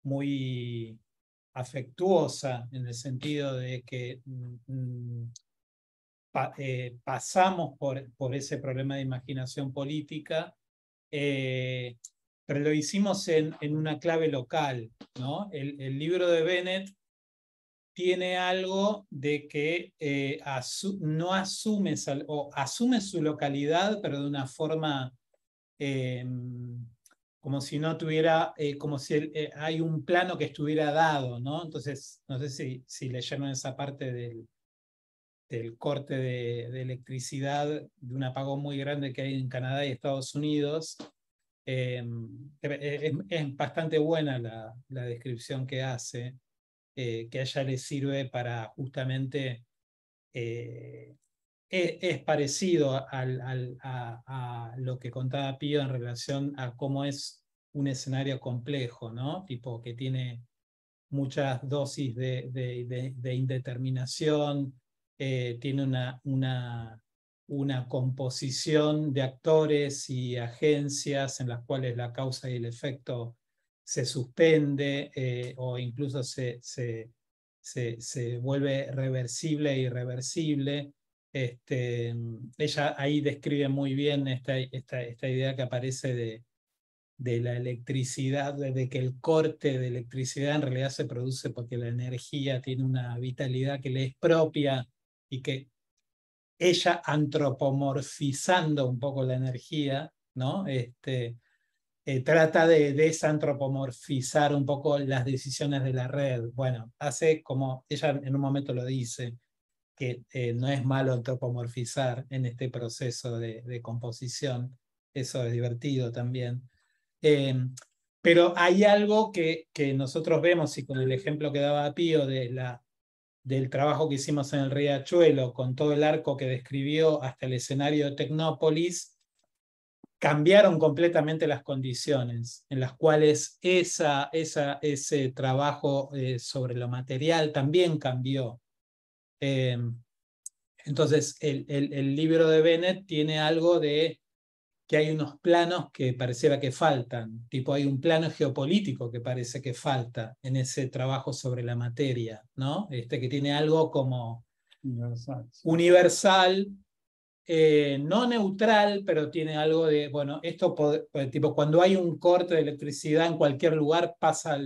muy afectuosa, en el sentido de que pasamos por ese problema de imaginación política, pero lo hicimos en una clave local, ¿no? El libro de Bennett tiene algo de que no asume, o asume su localidad, pero de una forma como si no tuviera, como si hay un plano que estuviera dado, ¿no? Entonces, no sé si leyeron esa parte del corte de electricidad, de un apagón muy grande que hay en Canadá y Estados Unidos. Es bastante buena la descripción que hace, que a ella le sirve para justamente, es parecido a lo que contaba Pío en relación a cómo es un escenario complejo, ¿no? Tipo que tiene muchas dosis de indeterminación, tiene una composición de actores y agencias en las cuales la causa y el efecto se suspende, o incluso se vuelve reversible e irreversible. Ella ahí describe muy bien esta idea que aparece de la electricidad, de que el corte de electricidad en realidad se produce porque la energía tiene una vitalidad que le es propia, y que ella, antropomorfizando un poco la energía, ¿no? Trata de desantropomorfizar un poco las decisiones de la red. Bueno, hace como ella en un momento lo dice, que no es malo antropomorfizar en este proceso de composición. Eso es divertido también. Pero hay algo que nosotros vemos, y con el ejemplo que daba Pío del trabajo que hicimos en el Riachuelo, con todo el arco que describió hasta el escenario de Tecnópolis, cambiaron completamente las condiciones en las cuales ese trabajo sobre lo material también cambió. Entonces, el libro de Bennett tiene algo de que hay unos planos que pareciera que faltan, tipo hay un plano geopolítico que parece que falta en ese trabajo sobre la materia, ¿no? Que tiene algo como universal, no neutral, pero tiene algo de, bueno, esto tipo cuando hay un corte de electricidad en cualquier lugar pasa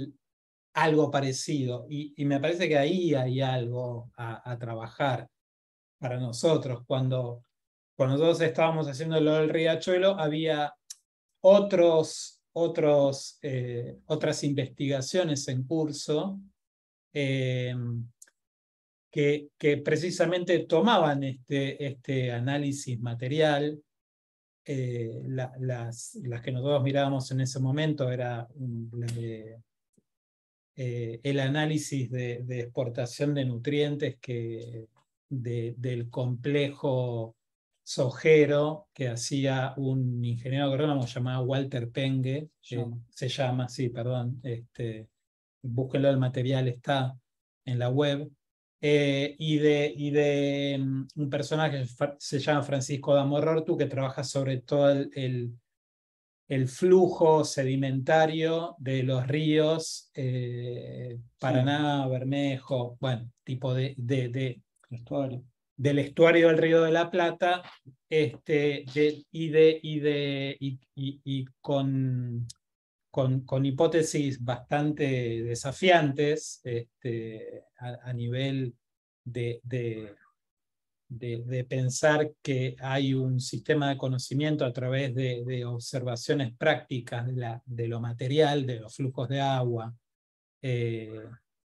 algo parecido, y me parece que ahí hay algo a trabajar para nosotros. Cuando nosotros estábamos haciendo lo del Riachuelo, había otras investigaciones en curso que precisamente tomaban este análisis material. Las que nosotros mirábamos en ese momento era el análisis de exportación de nutrientes del complejo sojero que hacía un ingeniero agrónomo llamado Walter Penge, se llama, sí, perdón, búsquenlo, el material está en la web, y de un personaje que se llama Francisco Damorortu, que trabaja sobre todo el flujo sedimentario de los ríos Paraná, Bermejo, bueno, tipo del estuario del Río de la Plata, y con hipótesis bastante desafiantes a nivel de pensar que hay un sistema de conocimiento a través de observaciones prácticas de lo material, de los flujos de agua,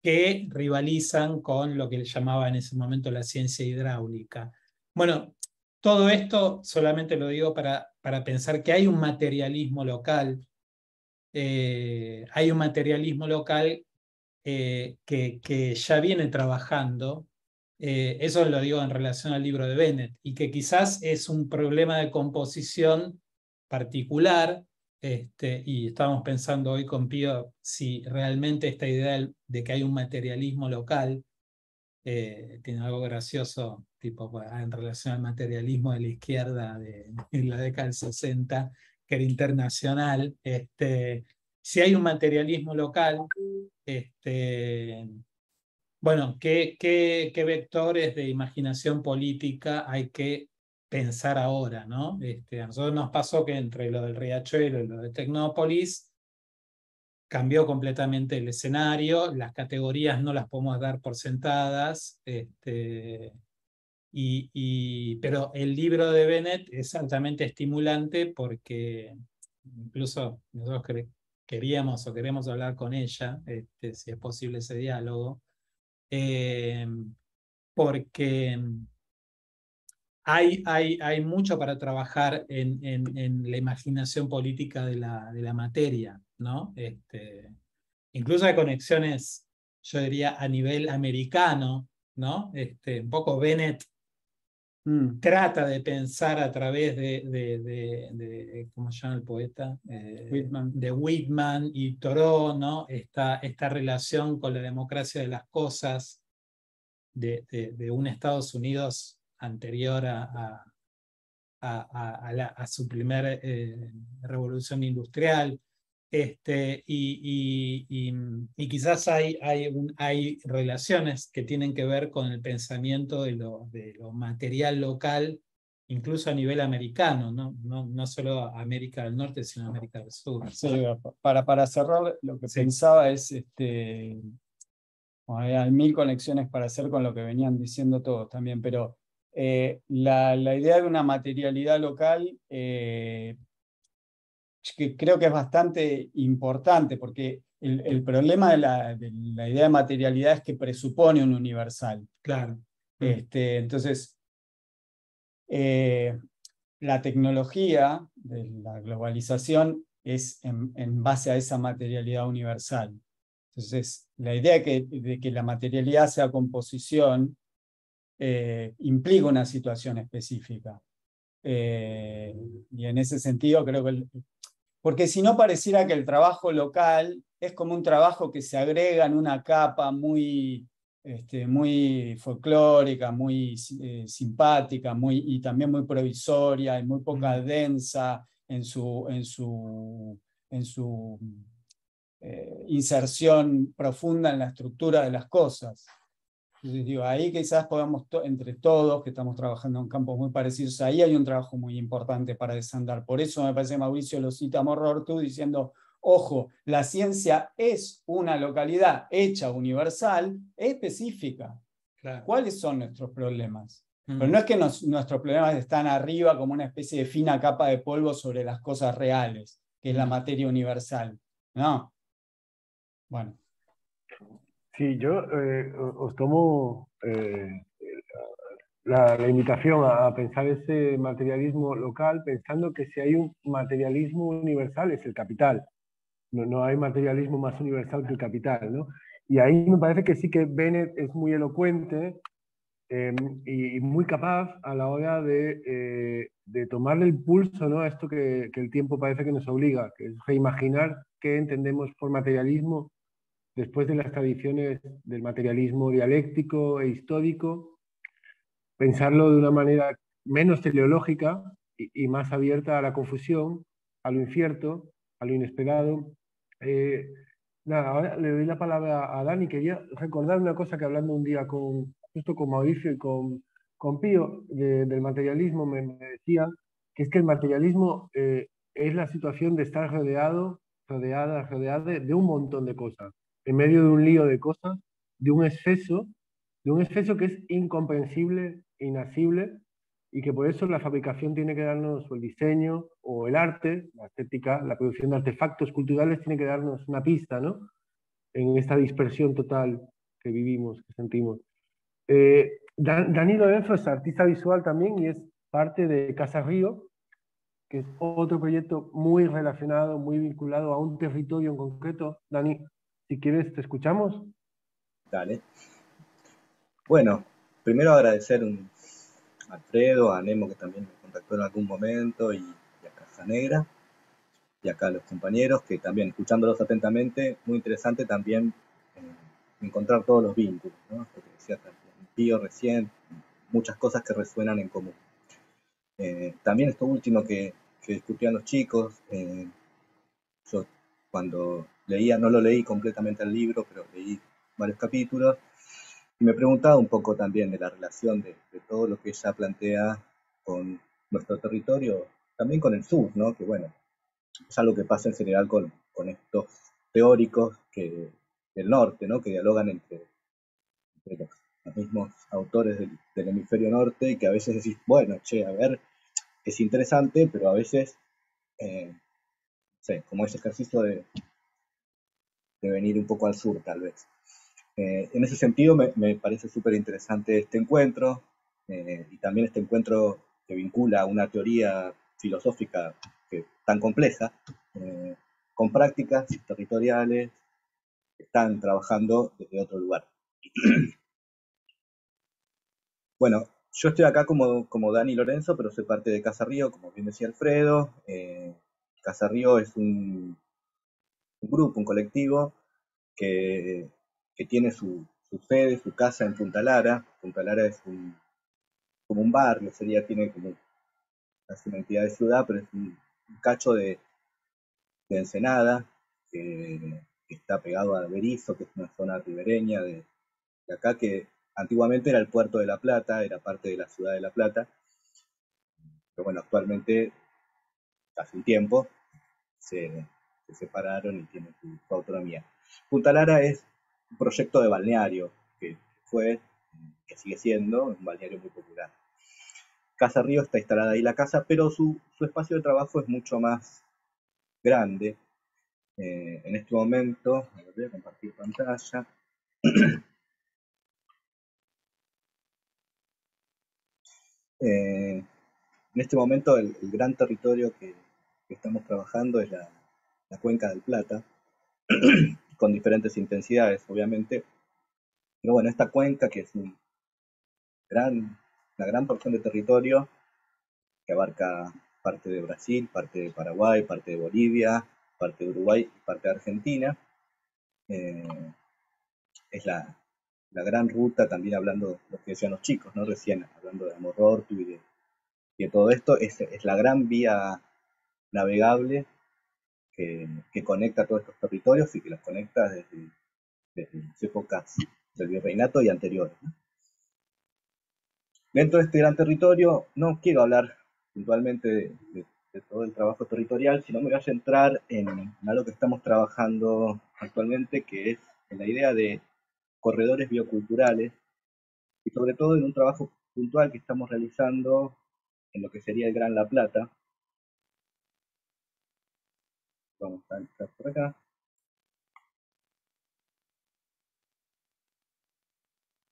que rivalizan con lo que él llamaba en ese momento la ciencia hidráulica. Bueno, todo esto solamente lo digo para pensar que hay un materialismo local, que ya viene trabajando. Eso lo digo en relación al libro de Bennett, y que quizás es un problema de composición particular, y estábamos pensando hoy con Pío si realmente esta idea de que hay un materialismo local tiene algo gracioso, tipo en relación al materialismo de la izquierda en la década del 60, que era internacional, si hay un materialismo local, bueno, ¿qué vectores de imaginación política hay que pensar ahora, ¿no? A nosotros nos pasó que entre lo del Riachuelo y lo de Tecnópolis cambió completamente el escenario, las categorías no las podemos dar por sentadas, pero el libro de Bennett es altamente estimulante porque incluso nosotros queríamos o queremos hablar con ella, si es posible ese diálogo, porque hay mucho para trabajar en la imaginación política de la materia, ¿no? Incluso hay conexiones, yo diría, a nivel americano, ¿no? Un poco Bennett trata de pensar a través de ¿cómo se llama el poeta?
Whitman.
De Whitman y Thoreau, ¿no? Esta relación con la democracia de las cosas de un Estados Unidos anterior a su primer revolución industrial. Y quizás hay relaciones que tienen que ver con el pensamiento de lo material local, incluso a nivel americano, no solo América del Norte, sino América del Sur.
Sí, para cerrar, lo que pensaba es, bueno, hay 1000 conexiones para hacer con lo que venían diciendo todos también, pero la idea de una materialidad local, que creo que es bastante importante, porque el problema de la idea de materialidad es que presupone un universal.
Claro.
Entonces, la tecnología de la globalización es en base a esa materialidad universal. Entonces, la idea de que la materialidad sea composición implica una situación específica. Y en ese sentido creo que porque si no pareciera que el trabajo local es como un trabajo que se agrega en una capa muy folclórica, muy simpática, y también muy provisoria y muy poca densa en su inserción profunda en la estructura de las cosas. Entonces, digo, ahí quizás podamos, entre todos, que estamos trabajando en campos muy parecidos, ahí hay un trabajo muy importante para desandar. Por eso me parece que Mauricio lo cita a Morortu diciendo, ojo, la ciencia es una localidad hecha universal, específica.
Claro.
¿Cuáles son nuestros problemas? Pero no es que nuestros problemas están arriba como una especie de fina capa de polvo sobre las cosas reales, que es la materia universal. No. Bueno.
Sí, yo os tomo la invitación a pensar ese materialismo local pensando que si hay un materialismo universal es el capital. No hay materialismo más universal que el capital, ¿no? Y ahí me parece que sí que Bennett es muy elocuente y muy capaz a la hora de tomarle el pulso, ¿no? A esto que el tiempo parece que nos obliga, que es reimaginar qué entendemos por materialismo después de las tradiciones del materialismo dialéctico e histórico, pensarlo de una manera menos teleológica y más abierta a la confusión, a lo incierto, a lo inesperado. Nada, ahora le doy la palabra a Dani. Quería recordar una cosa que hablando un día justo con Mauricio y con Pío del materialismo me decía, que es que el materialismo es la situación de estar rodeada de un montón de cosas, en medio de un lío de cosas, de un exceso que es incomprensible, inasible, y que por eso la fabricación tiene que darnos, o el diseño, o el arte, la estética, la producción de artefactos culturales tiene que darnos una pista, ¿no? En esta dispersión total que vivimos, que sentimos. Dani Lorenzo es artista visual también y es parte de Casa Río, que es otro proyecto muy relacionado, muy vinculado a un territorio en concreto. Dani, si quieres, te escuchamos.
Dale. Bueno, primero agradecer a Alfredo, a Nemo, que también me contactó en algún momento, y a Casanegra, y acá a los compañeros, que también, escuchándolos atentamente, muy interesante también encontrar todos los vínculos, ¿no? Lo que decía también Pío recién, muchas cosas que resuenan en común. También esto último que discutían los chicos, yo cuando leía, no lo leí completamente el libro, pero leí varios capítulos, y me preguntaba un poco también de la relación de todo lo que ella plantea con nuestro territorio, también con el sur, ¿no? Que bueno, es algo que pasa en general con estos teóricos del norte, ¿no? Que dialogan entre los mismos autores del hemisferio norte y que a veces decís, bueno, che, a ver, es interesante, pero a veces, no sé, como ese ejercicio de venir un poco al sur, tal vez. En ese sentido, me parece súper interesante este encuentro, y también este encuentro que vincula una teoría filosófica tan compleja, con prácticas territoriales que están trabajando desde otro lugar. Bueno, yo estoy acá como Dani Lorenzo, pero soy parte de Casa Río, como bien decía Alfredo. Casa Río es un grupo, un colectivo que tiene su sede, su casa en Punta Lara. Punta Lara es como un barrio, tiene como casi una entidad de ciudad, pero es un cacho de Ensenada, que está pegado a Berizo, que es una zona ribereña de acá, que antiguamente era el puerto de La Plata, era parte de la ciudad de La Plata, pero bueno, actualmente, hace un tiempo, se separaron y tienen su autonomía. Punta Lara es un proyecto de balneario que sigue siendo un balneario muy popular. Casa Río está instalada ahí la casa, pero su espacio de trabajo es mucho más grande. En este momento, voy a compartir pantalla. En este momento el gran territorio que estamos trabajando es la Cuenca del Plata, con diferentes intensidades, obviamente. Pero bueno, esta cuenca, que es una gran porción de territorio, que abarca parte de Brasil, parte de Paraguay, parte de Bolivia, parte de Uruguay y parte de Argentina, es la gran ruta, también hablando de lo que decían los chicos, ¿no? Recién hablando de Amorortu y de todo esto, es la gran vía navegable que conecta todos estos territorios y que los conecta desde las épocas del virreinato y anteriores, ¿no? Dentro de este gran territorio, no quiero hablar puntualmente de todo el trabajo territorial, sino me voy a centrar en algo que estamos trabajando actualmente, que es en la idea de corredores bioculturales, y sobre todo en un trabajo puntual que estamos realizando en lo que sería el Gran La Plata. Vamos a entrar por acá.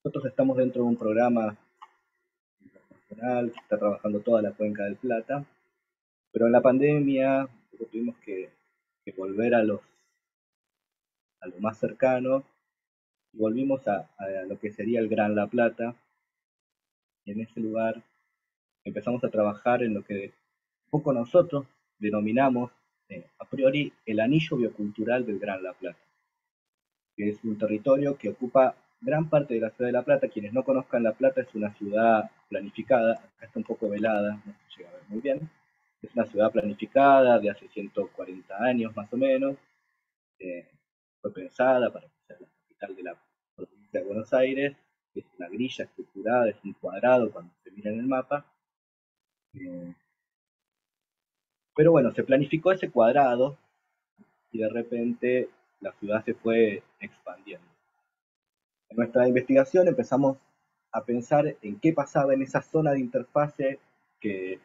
Nosotros estamos dentro de un programa internacional que está trabajando toda la Cuenca del Plata, pero en la pandemia tuvimos que volver a lo más cercano, y volvimos a lo que sería el Gran La Plata, y en ese lugar empezamos a trabajar en lo que un poco nosotros denominamos a priori el anillo biocultural del Gran La Plata, que es un territorio que ocupa gran parte de la ciudad de La Plata. Quienes no conozcan La Plata, es una ciudad planificada, acá está un poco velada, no se llega a ver muy bien. Es una ciudad planificada de hace 140 años más o menos. Fue pensada para ser la capital de la provincia de Buenos Aires. Es una grilla estructurada, es un cuadrado cuando se mira en el mapa. Pero bueno, se planificó ese cuadrado y de repente la ciudad se fue expandiendo. En nuestra investigación empezamos a pensar en qué pasaba en esa zona de interfase que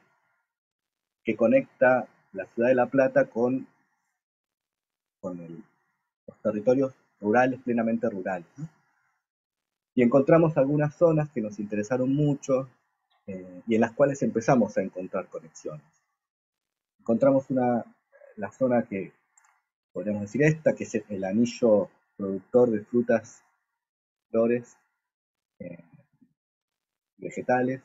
conecta la ciudad de La Plata con los territorios rurales, plenamente rurales, ¿no? Y encontramos algunas zonas que nos interesaron mucho, y en las cuales empezamos a encontrar conexiones. Encontramos la zona que podríamos decir esta, que es el anillo productor de frutas, flores, vegetales.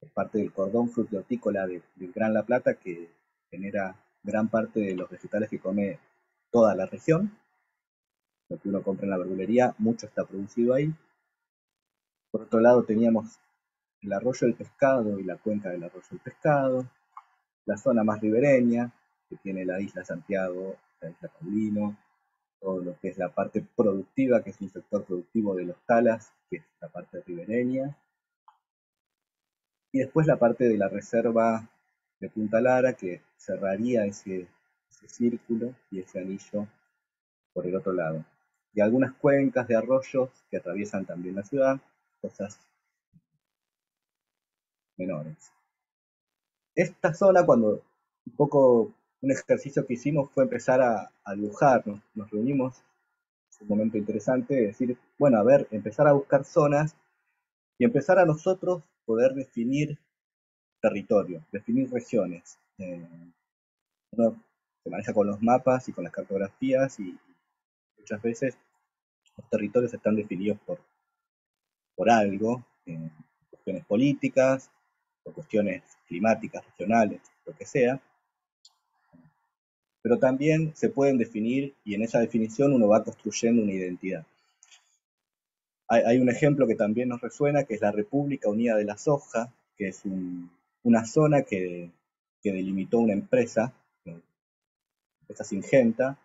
Es parte del cordón frutihortícola del Gran La Plata, que genera gran parte de los vegetales que come toda la región. Lo que uno compra en la verdulería, mucho está producido ahí. Por otro lado teníamos el arroyo del Pescado y la cuenca del arroyo del Pescado, la zona más ribereña, que tiene la isla Santiago, la isla Paulino, todo lo que es la parte productiva, que es un sector productivo de los talas, que es la parte ribereña, y después la parte de la reserva de Punta Lara, que cerraría ese círculo y ese anillo por el otro lado. Y algunas cuencas de arroyos que atraviesan también la ciudad, cosas menores. Esta zona, cuando un poco un ejercicio que hicimos fue empezar a dibujar, nos reunimos, fue un momento interesante, decir, bueno, a ver, empezar a buscar zonas y empezar a nosotros poder definir territorio, definir regiones. Uno se maneja con los mapas y con las cartografías y muchas veces los territorios están definidos por algo, cuestiones políticas, por cuestiones climáticas, regionales, lo que sea, pero también se pueden definir y en esa definición uno va construyendo una identidad. Hay un ejemplo que también nos resuena, que es la República Unida de la Soja, que es una zona que delimitó una empresa Singenta,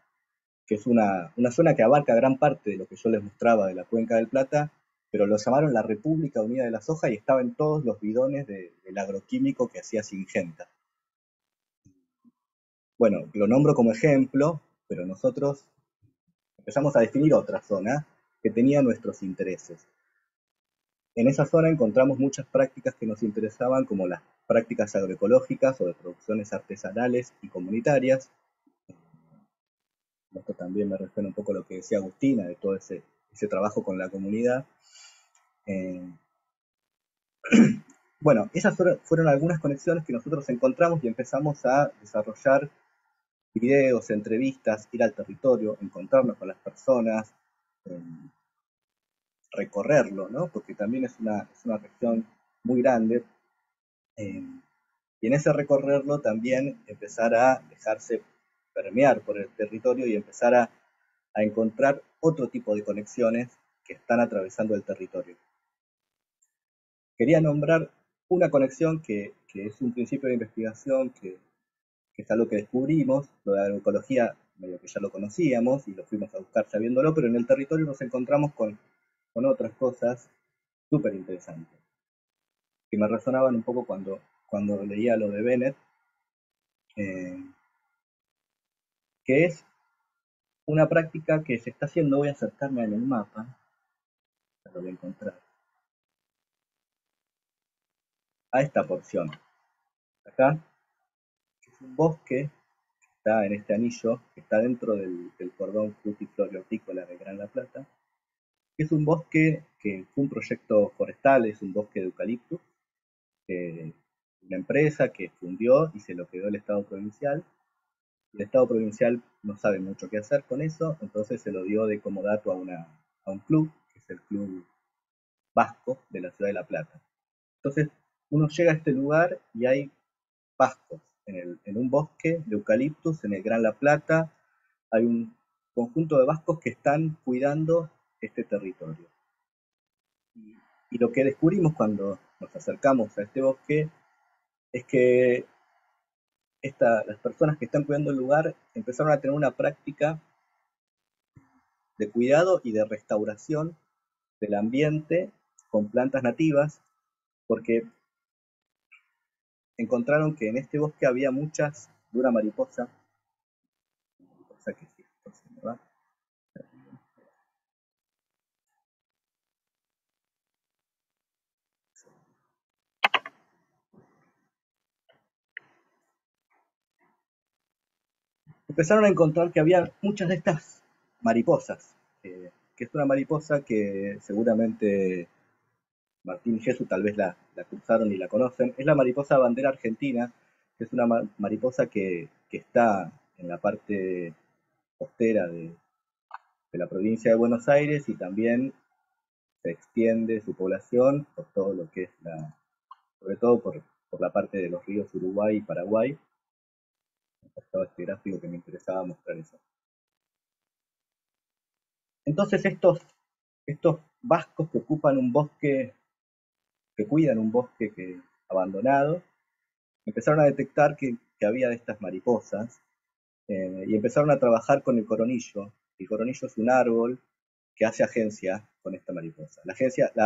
que es una zona que abarca gran parte de lo que yo les mostraba de la Cuenca del Plata, pero lo llamaron la República Unida de la Soja y estaba en todos los bidones del agroquímico que hacía Singenta. Bueno, lo nombro como ejemplo, pero nosotros empezamos a definir otra zona que tenía nuestros intereses. En esa zona encontramos muchas prácticas que nos interesaban, como las prácticas agroecológicas o de producciones artesanales y comunitarias. Esto también me resuena un poco a lo que decía Agustina, de todo ese trabajo con la comunidad. Bueno, esas fueron algunas conexiones que nosotros encontramos y empezamos a desarrollar videos, entrevistas, ir al territorio, encontrarnos con las personas, recorrerlo, ¿no? Porque también es una región muy grande, y en ese recorrerlo también empezar a dejarse permear por el territorio y empezar a encontrar otro tipo de conexiones que están atravesando el territorio. Quería nombrar una conexión que es un principio de investigación que es algo que descubrimos. Lo de agroecología medio que ya lo conocíamos y lo fuimos a buscar sabiéndolo, pero en el territorio nos encontramos con otras cosas súper interesantes, que me resonaban un poco cuando leía lo de Bennett, que es una práctica que se está haciendo. Voy a acercarme en el mapa, ya lo voy a encontrar, a esta porción, acá, que es un bosque que está en este anillo, que está dentro del cordón frutiflorhortícola de Gran La Plata, que es un bosque que fue un proyecto forestal, es un bosque de eucaliptus, una empresa que fundió y se lo quedó el Estado provincial. El Estado provincial no sabe mucho qué hacer con eso, entonces se lo dio de comodato a un club, que es el Club Vasco de la Ciudad de La Plata. Entonces uno llega a este lugar y hay vascos en un bosque de eucaliptus en el Gran La Plata. Hay un conjunto de vascos que están cuidando este territorio. Y lo que descubrimos cuando nos acercamos a este bosque es que las personas que están cuidando el lugar empezaron a tener una práctica de cuidado y de restauración del ambiente con plantas nativas, porque encontraron que en este bosque había muchas de una mariposa que sí, ¿verdad? Empezaron a encontrar que había muchas de estas mariposas, que es una mariposa que seguramente Martín y Jesús tal vez la cruzaron y la conocen. Es la mariposa bandera argentina, que es una mariposa que está en la parte costera de la provincia de Buenos Aires, y también se extiende su población por todo lo que es sobre todo por la parte de los ríos Uruguay y Paraguay. Estaba este gráfico que me interesaba mostrar eso. Entonces estos vascos que ocupan un bosque, que cuidan un bosque abandonado, empezaron a detectar que había de estas mariposas y empezaron a trabajar con el coronillo. El coronillo es un árbol que hace agencia con esta mariposa.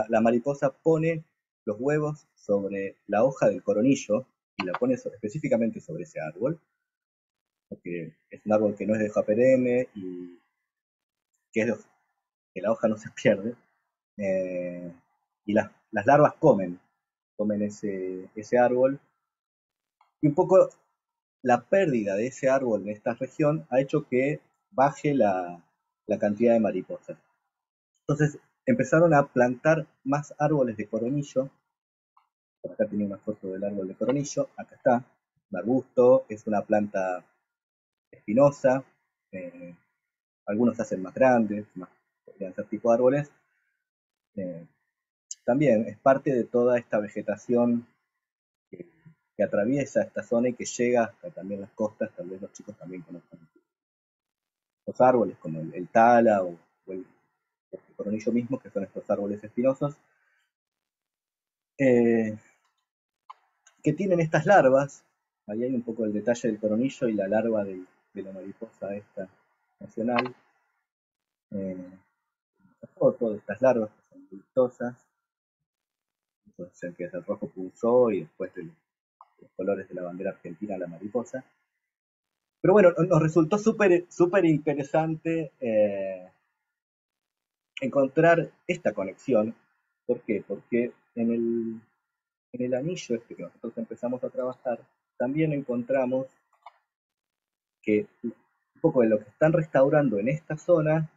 La mariposa pone los huevos sobre la hoja del coronillo y la pone específicamente sobre ese árbol, porque es un árbol que no es de hoja perenne y que la hoja no se pierde. Y las larvas comen ese árbol. Y un poco la pérdida de ese árbol en esta región ha hecho que baje la cantidad de mariposas. Entonces empezaron a plantar más árboles de coronillo. Por acá tenía una foto del árbol de coronillo. Acá está, un arbusto, es una planta espinosa. Algunos se hacen más grandes, podrían ser tipo árboles. También es parte de toda esta vegetación que atraviesa esta zona y que llega hasta también las costas. Tal vez los chicos también conozcan los árboles como el tala o el coronillo mismo, que son estos árboles espinosos, que tienen estas larvas. Ahí hay un poco el detalle del coronillo y la larva de la mariposa esta nacional. Esta foto de estas larvas que son gustosas. Entonces, que es el rojo pulsó y después de los colores de la bandera argentina, la mariposa. Pero bueno, nos resultó súper interesante encontrar esta conexión. ¿Por qué? Porque en el anillo este que nosotros empezamos a trabajar, también encontramos que un poco de lo que están restaurando en esta zona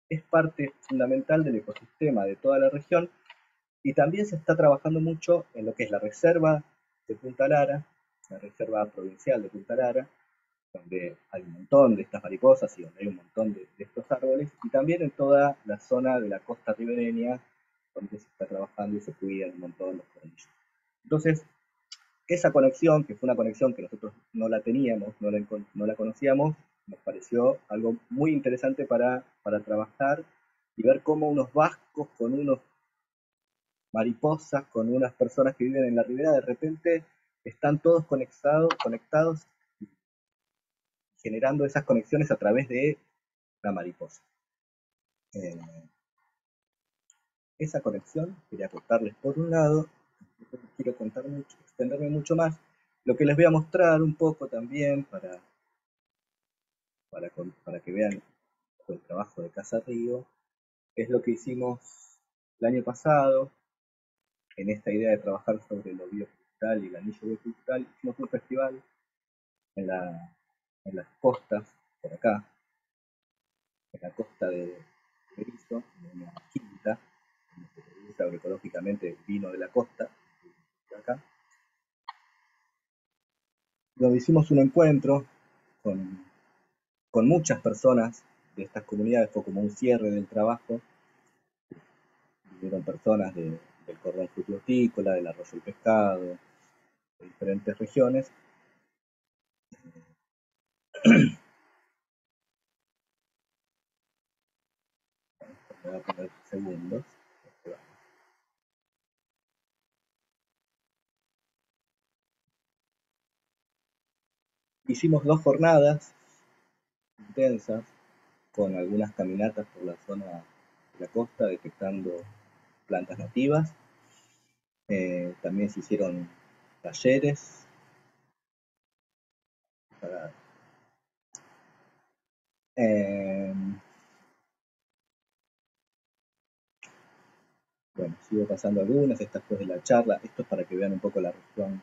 es parte fundamental del ecosistema de toda la región, y también se está trabajando mucho en lo que es la reserva de Punta Lara, la reserva provincial de Punta Lara, donde hay un montón de estas mariposas y donde hay un montón de estos árboles, y también en toda la zona de la costa ribereña, donde se está trabajando y se cuidan un montón los coronillos. Entonces, esa conexión, que fue una conexión que nosotros no la teníamos, no la conocíamos, nos pareció algo muy interesante para trabajar y ver cómo unos vascos con unos mariposas, con unas personas que viven en la ribera, de repente están todos conectados, generando esas conexiones a través de la mariposa. Esa conexión, quería contarles por un lado, no quiero extenderme mucho más. Lo que les voy a mostrar un poco también para que vean el trabajo de Casa Río, es lo que hicimos el año pasado, en esta idea de trabajar sobre lo biocultural y el anillo biocultural. Hicimos un festival en las costas, por acá, en la costa de Berizo, en una quinta, donde se produce agroecológicamente vino de la costa, de acá, donde hicimos un encuentro con muchas personas de estas comunidades. Fue como un cierre del trabajo. Vinieron personas del cordón frutícola, del arroyo del pescado, de diferentes regiones. Me voy a poner segundos. Hicimos 2 jornadas intensas, con algunas caminatas por la zona de la costa, detectando plantas nativas. También se hicieron talleres para, bueno, sigo pasando algunas. Esta fue de la charla. Esto es para que vean un poco la región,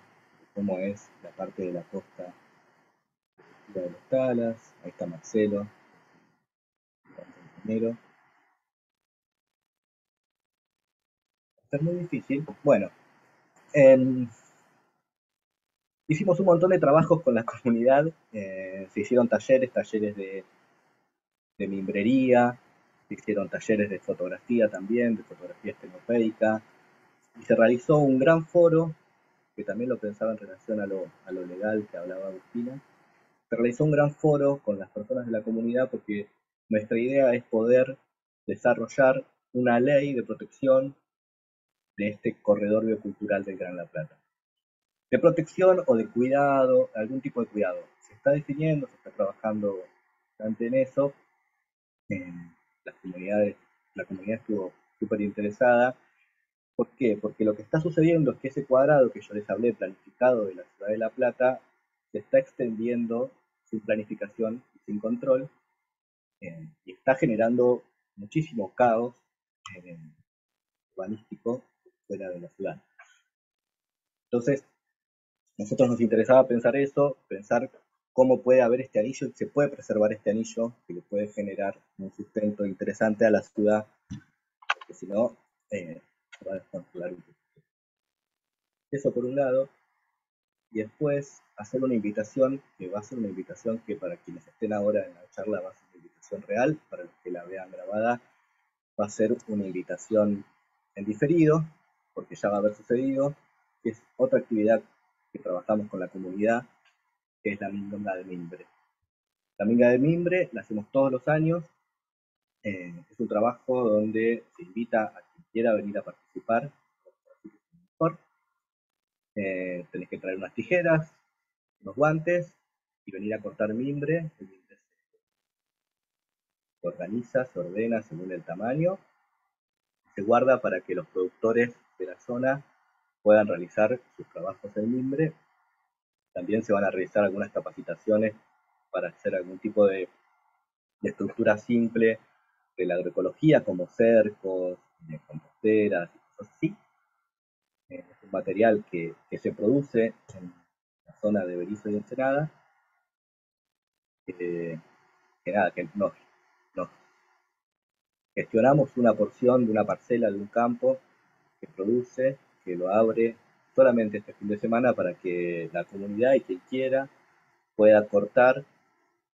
cómo es la parte de la costa de los Talas. Ahí está Marcelo, ingeniero. Es muy difícil. Bueno, hicimos un montón de trabajos con la comunidad. Se hicieron talleres de mimbrería, se hicieron talleres de fotografía también, de fotografía estenopeica, y se realizó un gran foro, que también lo pensaba en relación a lo legal que hablaba Agustina. Se realizó un gran foro con las personas de la comunidad, porque nuestra idea es poder desarrollar una ley de protección de este corredor biocultural del Gran La Plata. De protección o de cuidado, algún tipo de cuidado. Se está definiendo, se está trabajando bastante en eso. La comunidad estuvo súper interesada. ¿Por qué? Porque lo que está sucediendo es que ese cuadrado que yo les hablé, planificado de la ciudad de La Plata, se está extendiendo sin planificación y sin control, y está generando muchísimo caos urbanístico fuera de la ciudad. Entonces, a nosotros nos interesaba pensar eso, pensar cómo puede haber este anillo, y se puede preservar este anillo, que le puede generar un sustento interesante a la ciudad, porque si no, se va a descontrolar un poco. Eso por un lado, y después hacer una invitación, que va a ser una invitación que para quienes estén ahora en la charla va a ser una invitación real, para los que la vean grabada va a ser una invitación en diferido, porque ya va a haber sucedido, que es otra actividad que trabajamos con la comunidad, que es la Minga de Mimbre. La Minga de Mimbre la hacemos todos los años, es un trabajo donde se invita a quien quiera venir a participar, tenés que traer unas tijeras, unos guantes y venir a cortar mimbre. El mimbre se organiza, se ordena según el tamaño, se guarda para que los productores de la zona puedan realizar sus trabajos en mimbre. También se van a realizar algunas capacitaciones para hacer algún tipo de estructura simple de la agroecología, como cercos, composteras y cosas así. Es un material que se produce en la zona de Berisso y Ensenada, que nos gestionamos una porción de una parcela de un campo que produce, que lo abre solamente este fin de semana para que la comunidad y quien quiera pueda cortar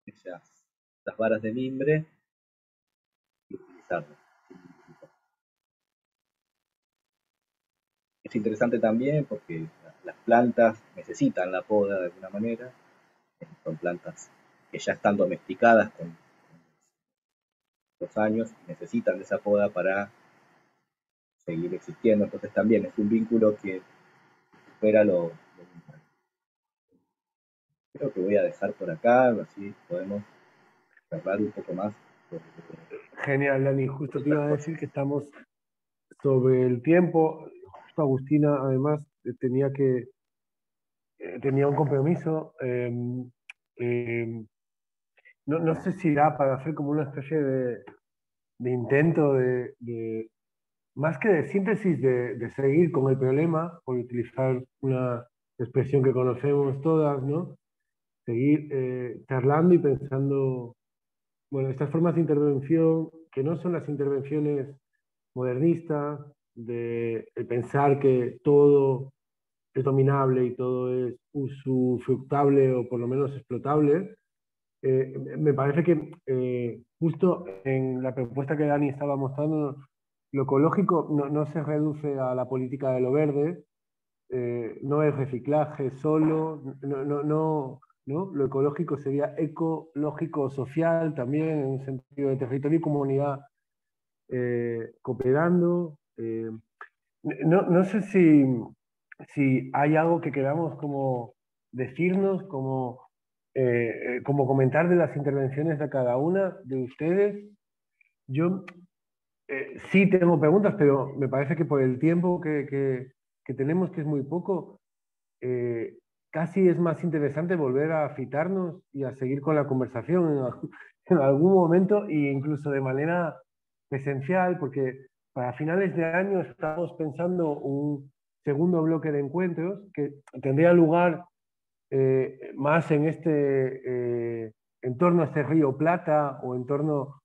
esas varas de mimbre y utilizarlas. Es interesante también porque las plantas necesitan la poda de alguna manera, son plantas que ya están domesticadas con los años y necesitan de esa poda para seguir existiendo, entonces también es un vínculo que supera lo humano. Creo que voy a dejar por acá, así podemos hablar un poco más.
Genial, Dani. Justo te iba a decir que estamos sobre el tiempo. Justo Agustina, además, tenía un compromiso. No sé si da para hacer como una especie de intento más que de síntesis, de seguir con el problema, por utilizar una expresión que conocemos todas, ¿no? Seguir charlando y pensando, bueno, estas formas de intervención, que no son las intervenciones modernistas, de pensar que todo es dominable y todo es usufructable o por lo menos explotable. Me parece que justo en la propuesta que Dani estaba mostrando, lo ecológico no se reduce a la política de lo verde, no es reciclaje solo, no. Lo ecológico sería ecológico social también, en un sentido de territorio y comunidad cooperando. No sé si hay algo que queramos como decirnos, como comentar de las intervenciones de cada una de ustedes. Yo sí tengo preguntas, pero me parece que por el tiempo que tenemos, que es muy poco, casi es más interesante volver a citarnos y a seguir con la conversación en algún momento e incluso de manera presencial, porque para finales de año estamos pensando un segundo bloque de encuentros que tendría lugar más en torno a este río Plata o en torno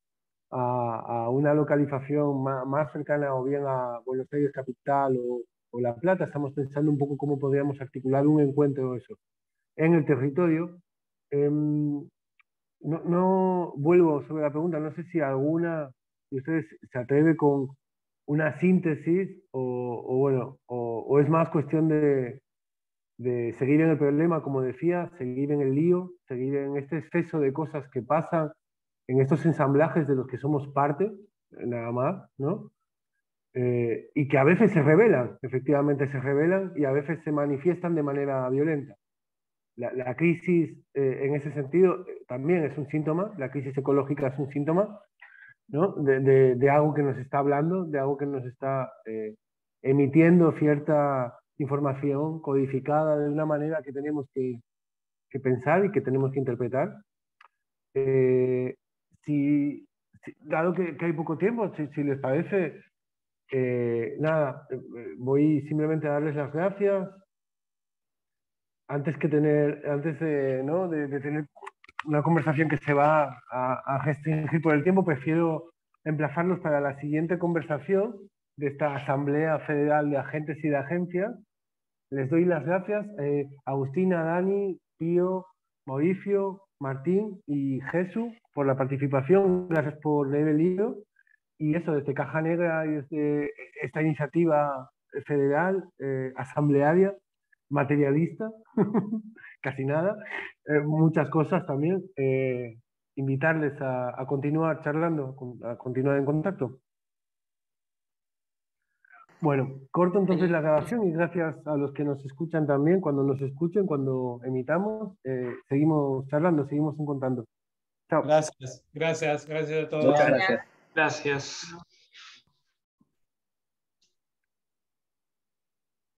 a una localización más cercana o bien a Buenos Aires capital o La Plata. Estamos pensando un poco cómo podríamos articular un encuentro eso en el territorio. No vuelvo sobre la pregunta, no sé si alguna de ustedes se atreve con una síntesis o es más cuestión de seguir en el problema, como decía, seguir en el lío, seguir en este exceso de cosas que pasan, en estos ensamblajes de los que somos parte, nada más, ¿no? Y que a veces se revelan, efectivamente se revelan y a veces se manifiestan de manera violenta. La crisis, en ese sentido, también es un síntoma, la crisis ecológica es un síntoma, ¿no? de algo que nos está hablando, de algo que nos está emitiendo cierta información codificada de una manera que tenemos que pensar y que tenemos que interpretar. Dado que hay poco tiempo, si les parece, nada, voy simplemente a darles las gracias. Antes de, ¿no? de tener una conversación que se va a restringir por el tiempo, prefiero emplazarlos para la siguiente conversación de esta Asamblea Federal de Agentes y de Agencias. Les doy las gracias a Agustina, Dani, Pío, Mauricio, Martín y Jesús por la participación. Gracias por leer el libro. Y eso, desde Caja Negra y desde esta iniciativa federal, asamblearia, materialista, casi nada, muchas cosas también, invitarles a continuar charlando, a continuar en contacto. Bueno, corto entonces la grabación y gracias a los que nos escuchan también, cuando nos escuchen, cuando emitamos, seguimos charlando, seguimos en contacto. Chao.
Gracias a todos.
Muchas gracias.
Gracias.